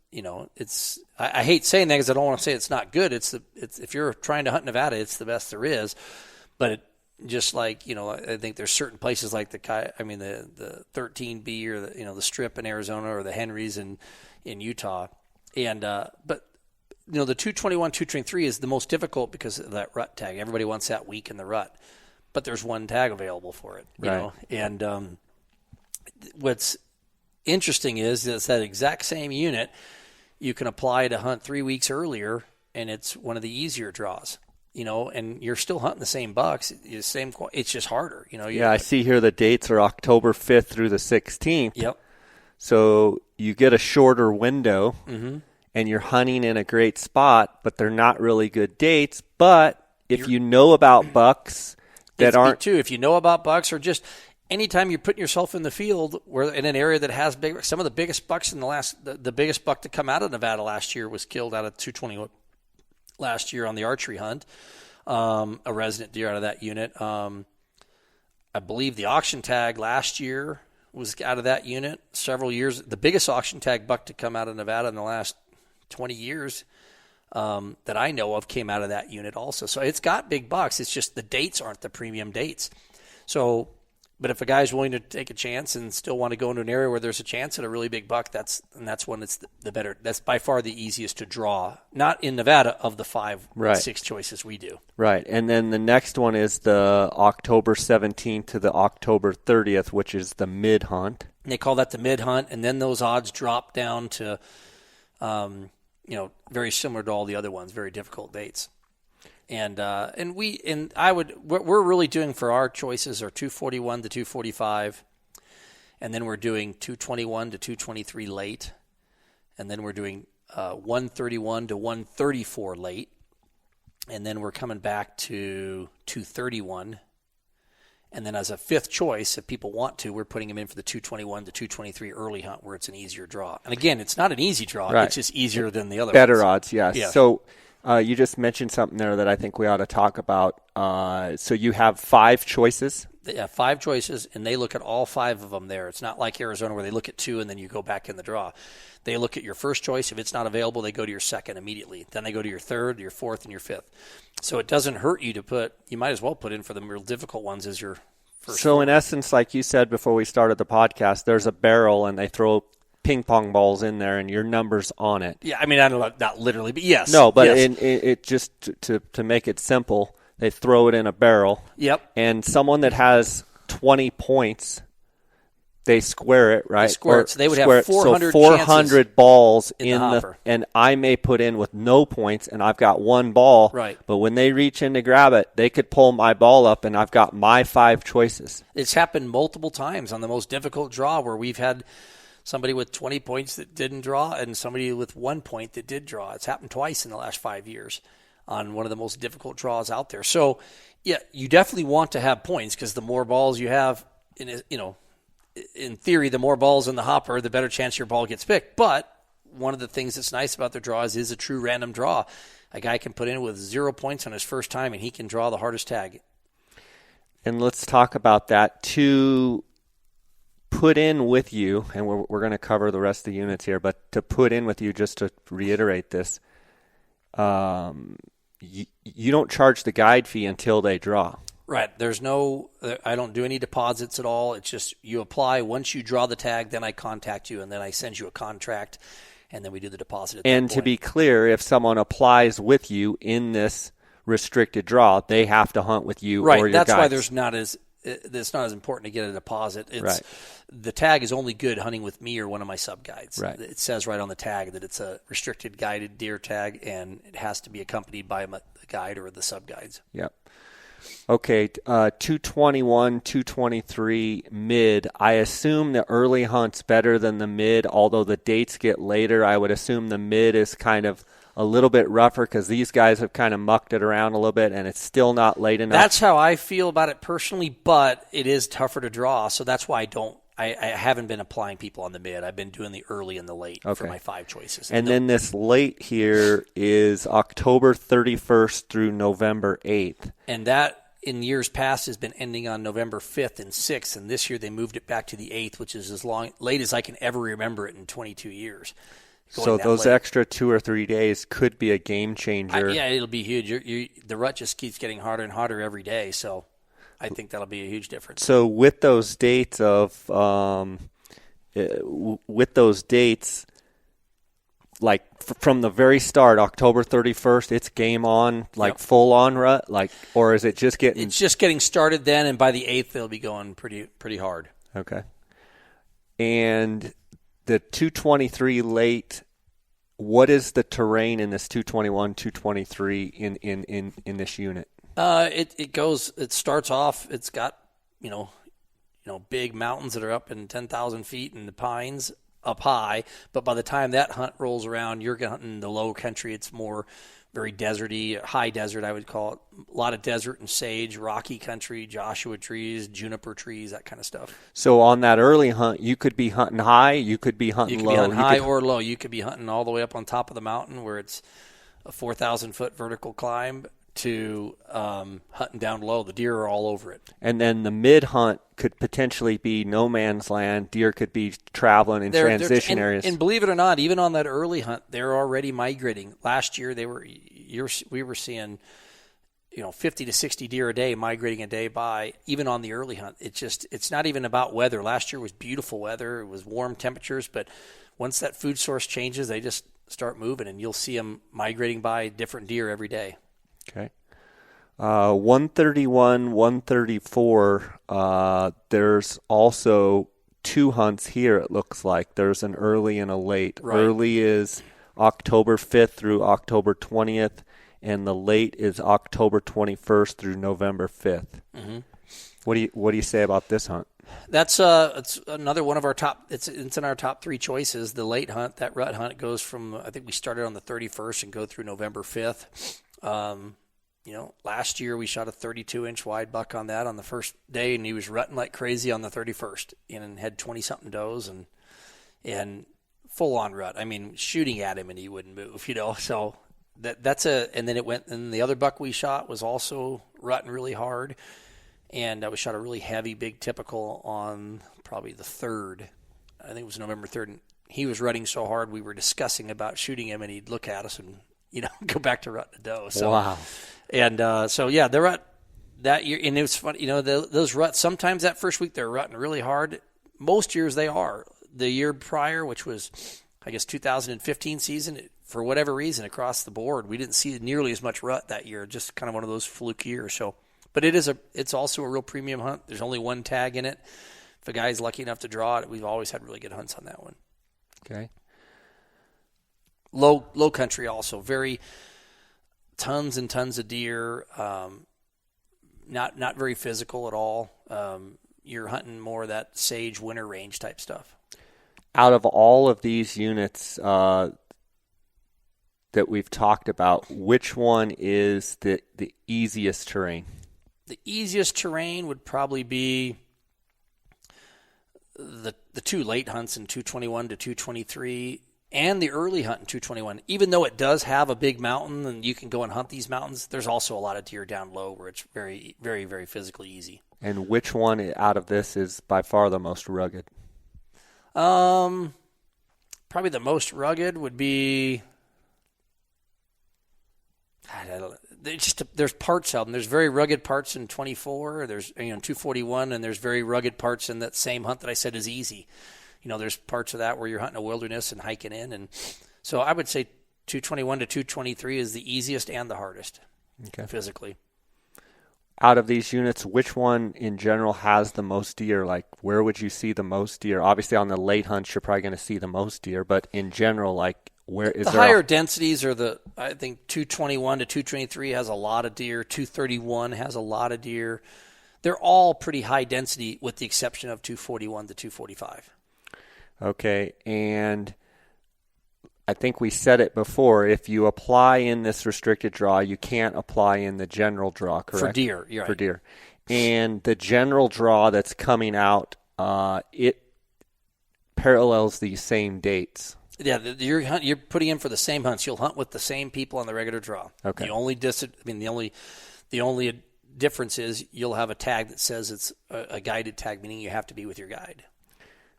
It's. I hate saying that because I don't want to say it's not good. It's if you're trying to hunt Nevada, it's the best there is. But just like, I think there's certain places like the 13B or the Strip in Arizona or the Henrys in Utah, and but the 221, 223 is the most difficult because of that rut tag. Everybody wants that week in the rut, but there's one tag available for it. You know, and what's interesting is that exact same unit you can apply to hunt 3 weeks earlier, and it's one of the easier draws. And you're still hunting the same bucks, it's just harder, Yeah, I see here the dates are October 5th through the 16th. Yep. So you get a shorter window, and you're hunting in a great spot, but they're not really good dates. But if you know about bucks that aren't... too, if you know about bucks, or just anytime you're putting yourself in the field where in an area that has some of the biggest bucks in the biggest buck to come out of Nevada last year was killed out of 221. Last year on the archery hunt, a resident deer out of that unit. I believe the auction tag last year was out of that unit. Several years, the biggest auction tag buck to come out of Nevada in the last 20 years that I know of came out of that unit also. So it's got big bucks. It's just the dates aren't the premium dates. So, but if a guy's willing to take a chance and still want to go into an area where there's a chance at a really big buck, that's when it's the better. That's by far the easiest to draw. Not in Nevada of the 5, 6 choices we do. Right, and then the next one is the October 17th to the October 30th, which is the mid hunt. And they call that the mid hunt, and then those odds drop down to, very similar to all the other ones, very difficult dates. We're really doing for our choices are 241 to 245, and then we're doing 221 to 223 late, and then we're doing 131 to 134 late, and then we're coming back to 231, and then as a 5th choice, if people want to, we're putting them in for the 221 to 223 early hunt where it's an easier draw. And again, it's not an easy draw; it's just easier than the other better ones. Odds, yes. Yeah. So. You just mentioned something there that I think we ought to talk about. So you have 5 choices? They have 5 choices, and they look at all 5 of them there. It's not like Arizona where they look at 2 and then you go back in the draw. They look at your first choice. If it's not available, they go to your second immediately. Then they go to your third, your fourth, and your 5th. So it doesn't hurt you to you might as well put in for the real difficult ones as your first. So in essence, like you said before we started the podcast, there's a barrel and they throw ping pong balls in there and your number's on it. Yeah, I mean, I don't know, not literally, but yes. No, but yes. it just to make it simple, they throw it in a barrel. Yep. And someone that has 20 points, they square it, right? They square it, so they would have 400 so 400 balls in the hopper. and I may put in with no points, and I've got one ball. Right. But when they reach in to grab it, they could pull my ball up, and I've got my 5 choices. It's happened multiple times on the most difficult draw where we've had somebody with 20 points that didn't draw and somebody with 1 point that did draw. It's happened twice in the last 5 years on one of the most difficult draws out there. So, yeah, you definitely want to have points because the more balls you have, in theory, the more balls in the hopper, the better chance your ball gets picked. But one of the things that's nice about the draws is a true random draw. A guy can put in with 0 points on his first time, and he can draw the hardest tag. And let's talk about that. To put in with you, and we're going to cover the rest of the units here, but to put in with you, just to reiterate this, you don't charge the guide fee until they draw. Right. I don't do any deposits at all. It's just you apply. Once you draw the tag, then I contact you, and then I send you a contract, and then we do the deposit at that point. And to be clear, if someone applies with you in this restricted draw, they have to hunt with you or your Right. That's guides. why it's not as important to get a deposit. Right. The tag is only good hunting with me or one of my sub-guides. Right. It says right on the tag that it's a restricted guided deer tag, and it has to be accompanied by the guide or the sub-guides. Yep. Okay, 221, 223 mid. I assume the early hunt's better than the mid, although the dates get later. I would assume the mid is kind of a little bit rougher because these guys have kind of mucked it around a little bit, and it's still not late enough. That's how I feel about it personally, but it is tougher to draw, so that's why I haven't been applying people on the mid. I've been doing the early and the late for my 5 choices. And then this late here is October 31st through November 8th. And that, in years past, has been ending on November 5th and 6th, and this year they moved it back to the 8th, which is as late as I can ever remember it in 22 years. So those extra 2 or 3 days could be a game changer. Yeah, it'll be huge. The rut just keeps getting harder and harder every day, so I think that'll be a huge difference. So with those dates like from the very start, October 31st, it's game on, like full on rut, or is it just getting? It's just getting started then, and by the 8th, they'll be going pretty hard. Okay. And the 223 late, what is the terrain in this 221, 223 in this unit? It starts off, it's got, big mountains that are up in 10,000 feet and the pines up high, but by the time that hunt rolls around, you're hunting the low country. It's more very deserty, high desert, I would call it. A lot of desert and sage, rocky country, Joshua trees, juniper trees, that kind of stuff. So on that early hunt, you could be hunting high, you could be hunting low. You could be hunting high or low. You could be hunting all the way up on top of the mountain where it's a 4,000-foot vertical climb to hunting down low. The deer are all over it. And then the mid hunt could potentially be no man's land. Deer could be traveling in transition areas. And believe it or not, even on that early hunt, they're already migrating. Last year, we were seeing 50 to 60 deer a day migrating a day by, even on the early hunt. It's not even about weather. Last year was beautiful weather. It was warm temperatures, but once that food source changes, they just start moving, and you'll see them migrating by different deer every day. Okay. 131, 134, there's also 2 hunts here, it looks like. There's an early and a late. Right. Early is October 5th through October 20th, and the late is October 21st through November 5th. Mm-hmm. What do you say about this hunt? That's it's another one of our top. It's in our top 3 choices. The late hunt, that rut hunt, goes from, I think we started on the 31st and go through November 5th. Last year we shot a 32-inch wide buck on that on the first day, and he was rutting like crazy on the 31st, and had 20-something does and full on rut. I mean, shooting at him and he wouldn't move, So and then it went. And the other buck we shot was also rutting really hard, and we shot a really heavy, big typical on probably the 3rd. I think it was November 3rd, and he was rutting so hard we were discussing about shooting him, and he'd look at us and go back to rut and doe. So, wow. And the rut that year, and it was funny, those ruts, sometimes that first week they're rutting really hard. Most years they are. The year prior, which was, I guess, 2015 season, for whatever reason, across the board, we didn't see nearly as much rut that year, just kind of one of those fluke years. So, But it's also a real premium hunt. There's only one tag in it. If a guy's lucky enough to draw it, we've always had really good hunts on that one. Okay. Low country also, very tons and tons of deer. Not very physical at all. You're hunting more of that sage winter range type stuff. Out of all of these units that we've talked about, which one is the easiest terrain? The easiest terrain would probably be the two late hunts in 221 to 223 and the early hunt in 221. Even though it does have a big mountain and you can go and hunt these mountains, there's also a lot of deer down low where it's very, very, very physically easy. And which one out of this is by far the most rugged? Probably the most rugged would be, I don't know. There's parts of them. There's very rugged parts in 24. There's 241, and there's very rugged parts in that same hunt that I said is easy. There's parts of that where you're hunting a wilderness and hiking in, and so I would say 221 to 223 is the easiest and the hardest, physically. Out of these units, which one in general has the most deer? Like, where would you see the most deer? Obviously, on the late hunts, you're probably going to see the most deer, but in general, like, where is the there higher densities are I think 221 to 223 has a lot of deer. 231 has a lot of deer. They're all pretty high density with the exception of 241 to 245. Okay, and I think we said it before. If you apply in this restricted draw, you can't apply in the general draw, correct? For deer, you're right. For deer. And the general draw that's coming out, it parallels these same dates. Yeah, you're putting in for the same hunts. You'll hunt with the same people on the regular draw. Okay. The only difference is you'll have a tag that says it's a guided tag, meaning you have to be with your guide.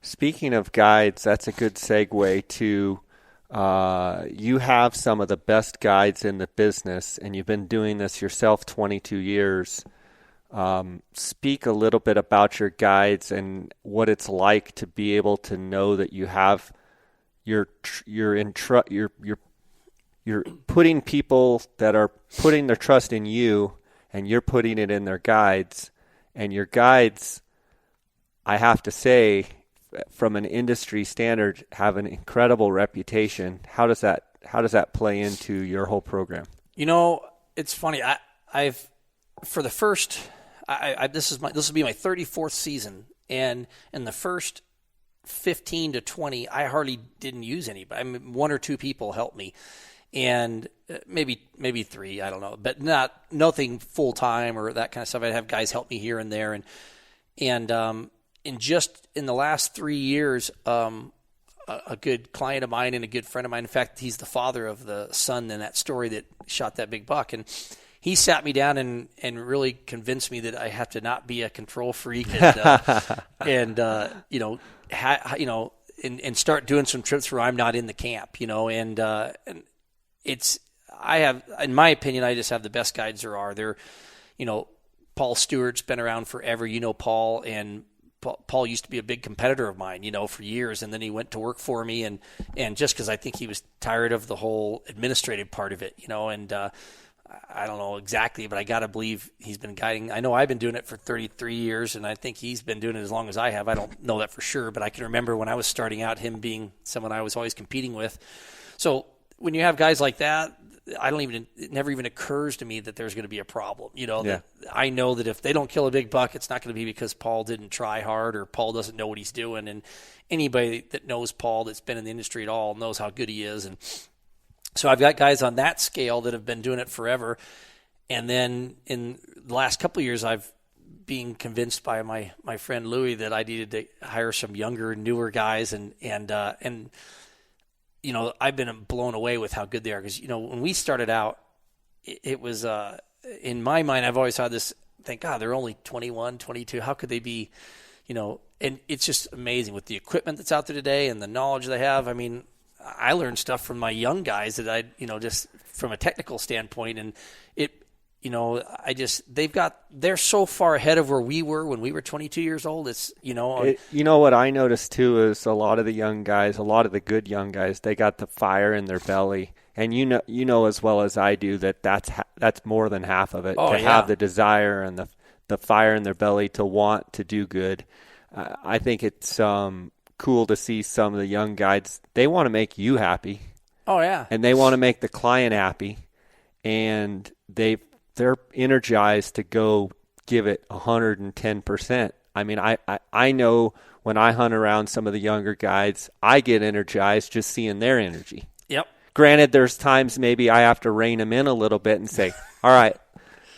Speaking of guides, that's a good segue to you have some of the best guides in the business, and you've been doing this yourself 22 years. Speak a little bit about your guides and what it's like to be able to know that you have you're putting people that are putting their trust in you, and you're putting it in their guides. And your guides, I have to say, from an industry standard, have an incredible reputation. How does that play into your whole program? It's funny. I've for the first this will be my 34th season, and in the first 15 to 20, I hardly didn't use anybody. I mean, one or two people helped me, and maybe three, I don't know, but nothing full time or that kind of stuff. I'd have guys help me here and there, and just in the last 3 years, a good client of mine and a good friend of mine. In fact, he's the father of the son in that story that shot that big buck, and he sat me down and really convinced me that I have to not be a control freak and start doing some trips where I'm not in the camp, and I have, in my opinion, I just have the best guides there are. They're, Paul Stewart's been around forever. Paul, and Paul used to be a big competitor of mine, for years, and then he went to work for me, and just because I think he was tired of the whole administrative part of it, and I don't know exactly, but I got to believe he's been guiding. I know I've been doing it for 33 years, and I think he's been doing it as long as I have. I don't know that for sure, but I can remember when I was starting out, him being someone I was always competing with. So when you have guys like that, it never even occurs to me that there's going to be a problem. That I know that if they don't kill a big buck, it's not going to be because Paul didn't try hard or Paul doesn't know what he's doing. And anybody that knows Paul that's been in the industry at all knows how good he is. And so I've got guys on that scale that have been doing it forever. And then in the last couple of years, I've been convinced by my friend Louie that I needed to hire some younger, newer guys. And I've been blown away with how good they are. Because, when we started out, it was, in my mind, I've always had this, thank God, they're only 21, 22. How could they be, and it's just amazing with the equipment that's out there today and the knowledge they have. I mean, I learned stuff from my young guys that just from a technical standpoint, and they're so far ahead of where we were when we were 22 years old. What I noticed too is a lot of the young guys, a lot of the good young guys, they got the fire in their belly, And you know as well as I do that that's more than half of it. Have the desire and the fire in their belly to want to do good. I think it's cool to see some of the young guides. They want to make you happy. Oh yeah. And they want to make the client happy, and they're energized to go give it 110%. I mean, I know when I hunt around some of the younger guides, I get energized just seeing their energy. Yep. Granted, there's times maybe I have to rein them in a little bit and say, all right,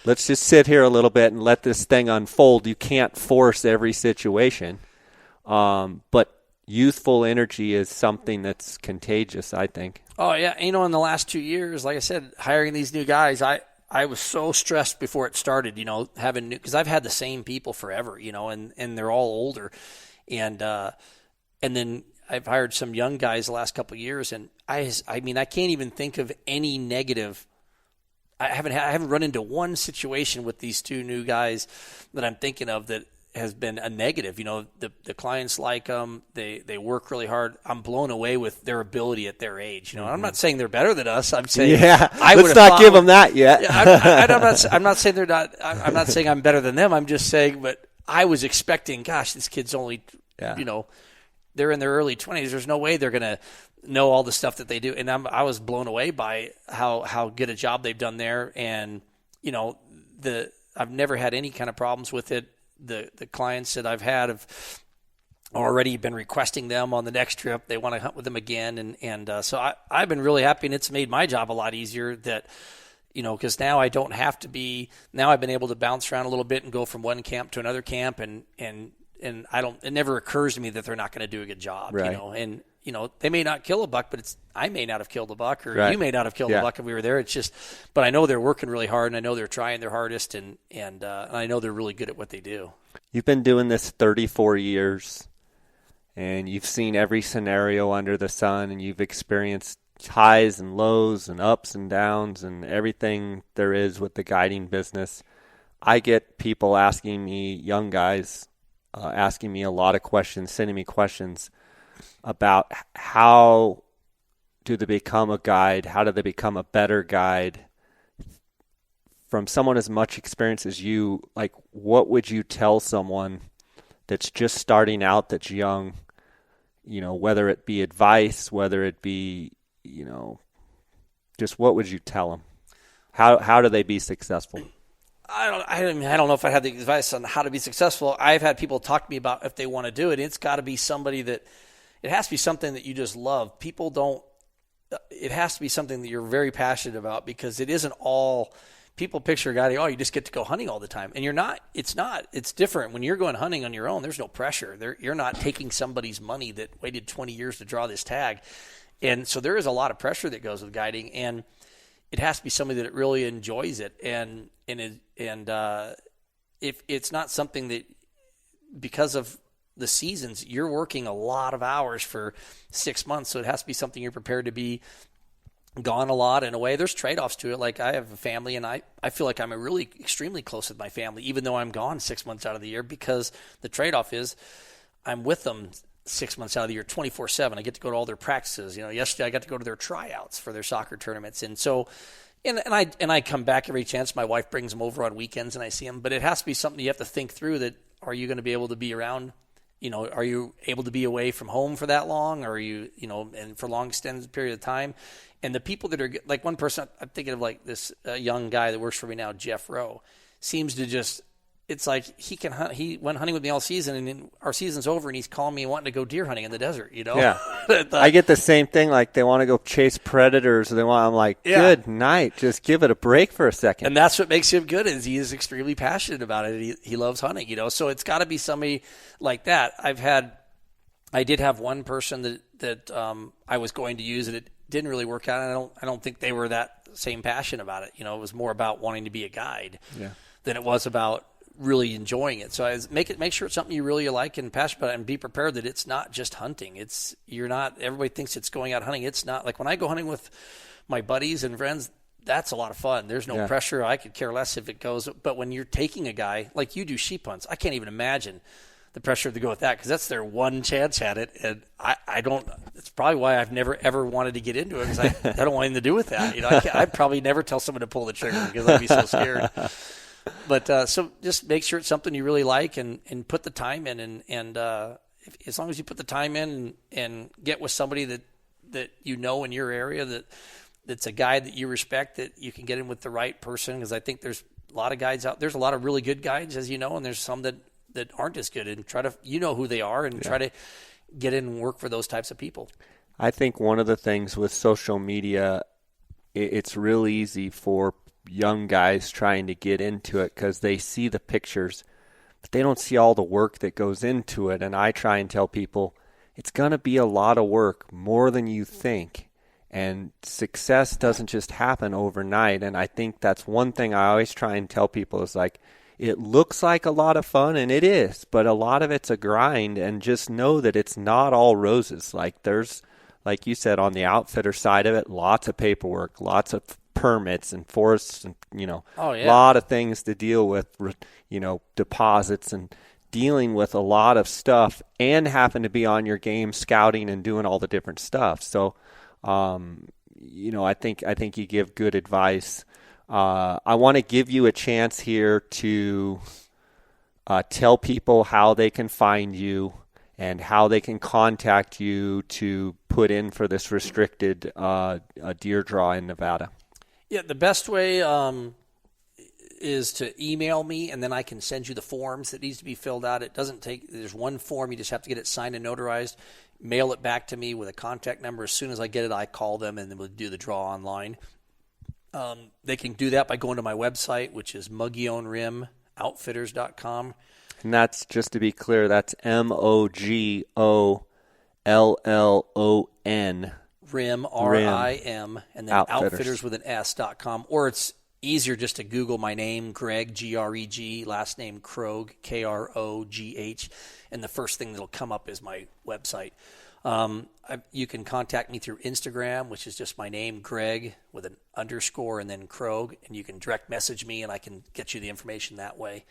let's just sit here a little bit and let this thing unfold. You can't force every situation. But youthful energy is something that's contagious, I think. Oh, yeah. In the last 2 years, like I said, hiring these new guys, I was so stressed before it started, having new – because I've had the same people forever, and they're all older. And then I've hired some young guys the last couple of years, and I can't even think of any negative. I haven't run into one situation with these two new guys that I'm thinking of that has been a negative. The clients like them. They work really hard. I'm blown away with their ability at their age. Mm-hmm. I'm not saying they're better than us. I'm saying let's not give them that yet. I'm not saying they're not. I'm not saying I'm better than them. I'm just saying, but I was expecting, gosh, this kid's only, they're in their early 20s. There's no way they're going to know all the stuff that they do. And I was blown away by how good a job they've done there. And, I've never had any kind of problems with it. The clients that I've had have already been requesting them on the next trip. They want to hunt with them again. And so I've been really happy, and it's made my job a lot easier that, because now I don't have to be – now I've been able to bounce around a little bit and go from one camp to another camp, and I don't – it never occurs to me that they're not going to do a good job, right. And, they may not kill a buck, but I may not have killed a buck, or right. You may not have killed a buck if we were there. It's just – but I know they're working really hard, and I know they're trying their hardest, and I know they're really good at what they do. You've been doing this 34 years, and you've seen every scenario under the sun, and you've experienced highs and lows and ups and downs and everything there is with the guiding business. I get people asking me, young guys, asking me a lot of questions, sending me questions about how do they become a guide, how do they become a better guide. From someone as much experience as you, like, what would you tell someone that's just starting out, that's young, whether it be advice, whether it be, just what would you tell them? How do they be successful? I don't know if I have the advice on how to be successful. I've had people talk to me about if they want to do it. It's got to be somebody that it has to be something that you just love. People don't. It has to be something that you're very passionate about, because it isn't all. People picture a guy, you just get to go hunting all the time. And you're not. It's not. It's different. When you're going hunting on your own, there's no pressure. You're not taking somebody's money that waited 20 years to draw this tag. And so there is a lot of pressure that goes with guiding, and it has to be somebody that really enjoys it. And if it's not something that, because of the seasons, you're working a lot of hours for 6 months, so it has to be something you're prepared to be gone a lot. In a way, there's trade-offs to it. Like, I have a family, and I feel like I'm really extremely close with my family, even though I'm gone 6 months out of the year, because the trade-off is I'm with them 6 months out of the year, 24/7. I get to go to all their practices. Yesterday I got to go to their tryouts for their soccer tournaments, and so, and I come back every chance. My wife brings them over on weekends, and I see them. But it has to be something you have to think through. That, are you going to be able to be around? Are you able to be away from home for that long? Or are you, and for a long extended period of time? And the people that are, like, one person I'm thinking of, like this young guy that works for me now, Jeff Rowe, seems to just. It's like he can hunt. He went hunting with me all season, and then our season's over, and he's calling me wanting to go deer hunting in the desert. Yeah, I get the same thing. Like, they want to go chase predators. I'm like, good night. Just give it a break for a second. And that's what makes him good, is he is extremely passionate about it. He loves hunting. So it's got to be somebody like that. I did have one person that I was going to use, and it didn't really work out. And I don't think they were that same passionate about it. It was more about wanting to be a guide than it was about really enjoying it. So make sure it's something you really like and passionate about, and be prepared that it's not just hunting. Everybody thinks it's going out hunting. It's not. Like, when I go hunting with my buddies and friends, that's a lot of fun. There's no pressure. I could care less if it goes. But when you're taking a guy, like you do sheep hunts, I can't even imagine the pressure to go with that, because that's their one chance at it. And I don't, it's probably why I've never ever wanted to get into it, because I don't want anything to do with that. I'd probably never tell someone to pull the trigger because I'd be so scared. But so just make sure it's something you really like, and put the time in, and as long as you put the time in and get with somebody that you know in your area, that's a guide that you respect, that you can get in with the right person, because I think there's a lot of guides out. There's a lot of really good guides, as you know, and there's some that aren't as good, and try to, who they are, and try to get in and work for those types of people. I think one of the things with social media, it's real easy for young guys trying to get into it because they see the pictures, but they don't see all the work that goes into it. And I try and tell people it's going to be a lot of work, more than you think. And success doesn't just happen overnight. And I think that's one thing I always try and tell people is like, it looks like a lot of fun, and it is, but a lot of it's a grind, and just know that it's not all roses. Like there's, like you said, on the outfitter side of it, lots of paperwork, lots of permits and forests, and, a lot of things to deal with, deposits and dealing with a lot of stuff, and happen to be on your game scouting and doing all the different stuff. So, I think you give good advice. I want to give you a chance here to tell people how they can find you and how they can contact you to put in for this restricted deer draw in Nevada. Yeah, the best way is to email me, and then I can send you the forms that needs to be filled out. It doesn't take – there's one form. You just have to get it signed and notarized. Mail it back to me with a contact number. As soon as I get it, I call them, and then we'll do the draw online. They can do that by going to my website, which is mogollonrimoutfitters.com. And that's, just to be clear, that's Mogollon. Rim, R-I-M, and then Outfitters with an S.com. Or it's easier just to Google my name, Greg, G-R-E-G, last name Krogh, K-R-O-G-H, and the first thing that'll come up is my website. You can contact me through Instagram, which is just my name, Greg, with an underscore and then Krogh, and you can direct message me, and I can get you the information that way.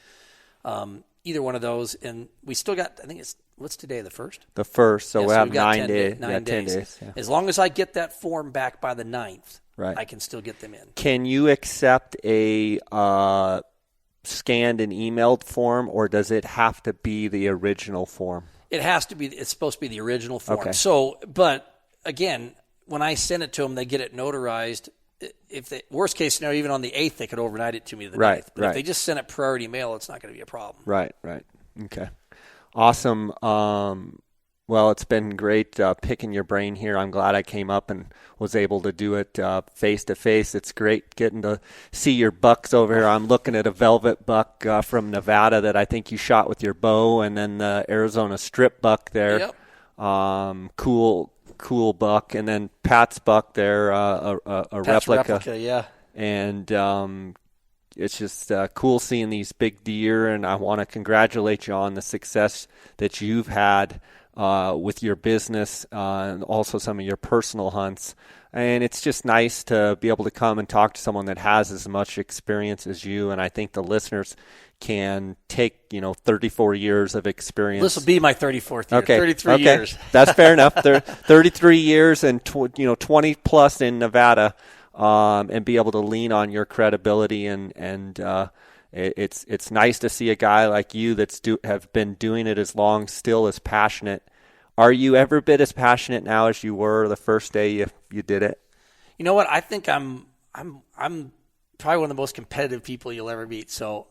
Either one of those, and we still got, I think it's, what's today, the 1st? The 1st, so yeah, we'll have 9 days. 10 days. Yeah. As long as I get that form back by the 9th, right, I can still get them in. Can you accept a scanned and emailed form, or does it have to be the original form? It has to be. It's supposed to be the original form. Okay. So, but again, when I send it to them, they get it notarized. If the worst case scenario, even on the 8th, they could overnight it to me the 9th. But if they just send it priority mail, it's not going to be a problem. Right. Okay. Awesome. Well, it's been great picking your brain here. I'm glad I came up and was able to do it face to face. It's great getting to see your bucks over here. I'm looking at a velvet buck from Nevada that I think you shot with your bow, and then the Arizona strip buck there. Yep. Cool buck, and then Pat's buck there, a replica. Yeah. And it's just cool seeing these big deer, and I want to congratulate you on the success that you've had with your business and also some of your personal hunts. And it's just nice to be able to come and talk to someone that has as much experience as you. And I think the listeners can take, 34 years of experience. This will be my 34th year. Okay. 33 years. That's fair enough. 33 years and 20 plus in Nevada, and be able to lean on your credibility and it's nice to see a guy like you that's have been doing it as long, still as passionate. Are you every bit as passionate now as you were the first day you did it? You know what? I think I'm probably one of the most competitive people you'll ever meet. So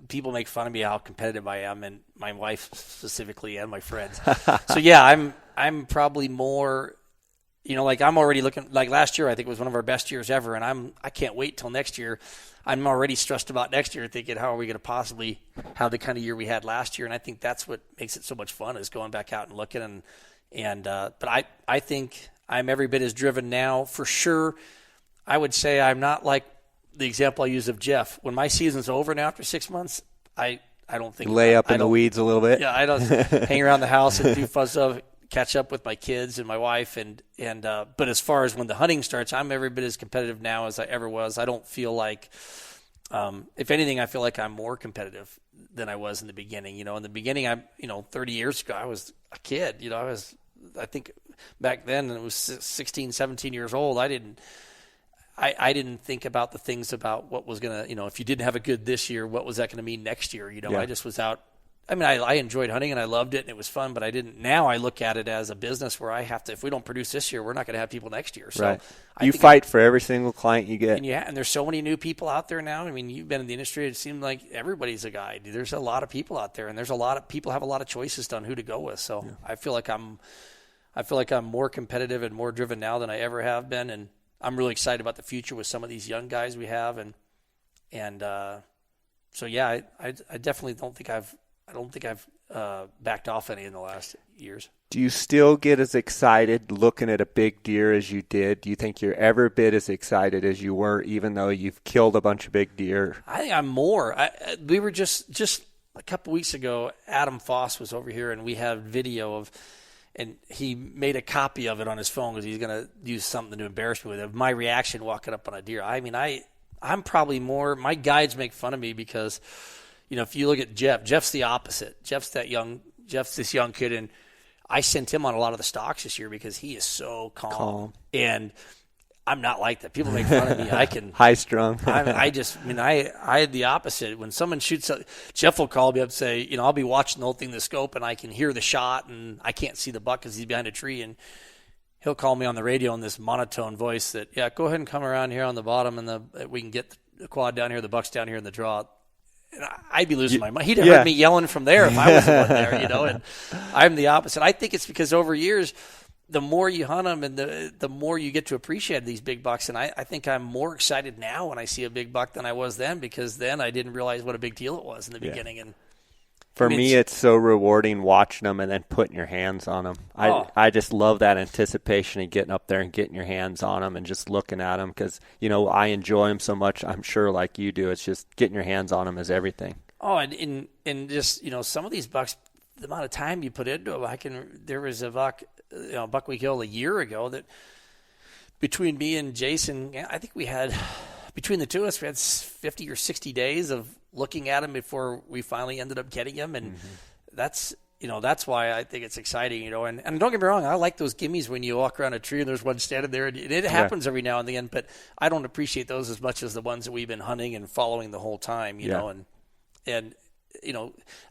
people make fun of me how competitive I am, and my wife specifically, and my friends. So yeah, I'm probably more. I'm already looking, like last year I think it was one of our best years ever, and I can't wait till next year. I'm already stressed about next year, thinking how are we going to possibly have the kind of year we had last year, and I think that's what makes it so much fun, is going back out and looking. But I think I'm every bit as driven now, for sure. I would say I'm not like the example I use of Jeff. When my season's over now after 6 months, I don't think lay up in the weeds a little bit. Yeah, I don't hang around the house and do fun stuff. Catch up with my kids and my wife, but as far as when the hunting starts, I'm every bit as competitive now as I ever was. I don't feel like, if anything, I feel like I'm more competitive than I was in the beginning. In the beginning, 30 years ago, I was a kid. I I think back then, it was 16, 17 years old. I didn't think about the things about what was going to, if you didn't have a good this year, what was that going to mean next year? I just was out. I mean, I enjoyed hunting and I loved it and it was fun, but I didn't. Now I look at it as a business where I have to, if we don't produce this year, we're not going to have people next year. So right. You fight for every single client you get. And there's so many new people out there now. I mean, you've been in the industry. It seems like everybody's a guide. There's a lot of people out there, and there's a lot of people have a lot of choices on who to go with. So I feel like I'm more competitive and more driven now than I ever have been, and I'm really excited about the future with some of these young guys we have, and so yeah, I definitely don't think I've backed off any in the last years. Do you still get as excited looking at a big deer as you did? Do you think you're ever a bit as excited as you were, even though you've killed a bunch of big deer? I think I'm more. We were just a couple weeks ago, Adam Foss was over here, and we had video of, and he made a copy of it on his phone because he's going to use something to embarrass me with it. My reaction walking up on a deer. I mean, I'm probably more, my guides make fun of me because, if you look at Jeff's the opposite. Jeff's this young kid, and I sent him on a lot of the stocks this year because he is so calm. And I'm not like that. People make fun of me. I can high strung. I had the opposite. When someone shoots, Jeff will call me up and say, I'll be watching the whole thing, the scope, and I can hear the shot, and I can't see the buck because he's behind a tree, and he'll call me on the radio in this monotone voice that, go ahead and come around here on the bottom, and we can get the quad down here, the buck's down here in the draw. And I'd be losing my mind. He'd have heard me yelling from there if I was the one there, and I'm the opposite. I think it's because over years, the more you hunt them and the more you get to appreciate these big bucks. And I think I'm more excited now when I see a big buck than I was then, because then I didn't realize what a big deal it was in the beginning. And for me, it's so rewarding watching them and then putting your hands on them. I just love that anticipation of getting up there and getting your hands on them and just looking at them because, I enjoy them so much. I'm sure like you do. It's just getting your hands on them is everything. Oh, and just, some of these bucks, the amount of time you put into them. There was a buck, buck we killed a year ago that between me and Jason, I think we had, between the two of us, we had 50 or 60 days of looking at him before we finally ended up getting him. And that's why I think it's exciting, and don't get me wrong, I like those gimmies when you walk around a tree and there's one standing there, and it happens every now and then, but I don't appreciate those as much as the ones that we've been hunting and following the whole time, and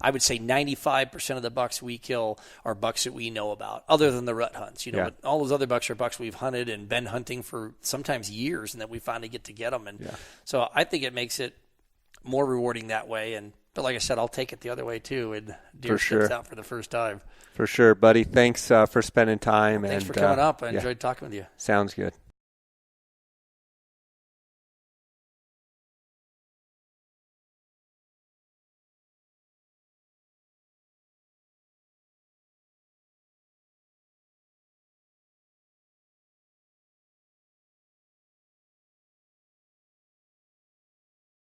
I would say 95% of the bucks we kill are bucks that we know about, other than the rut hunts. But all those other bucks are bucks we've hunted and been hunting for sometimes years, and then we finally get to get them. And so I think it makes it more rewarding that way. But like I said, I'll take it the other way too. And deer steps out for the first time. For sure, buddy. Thanks for spending time. Thanks for coming up. I enjoyed talking with you. Sounds good.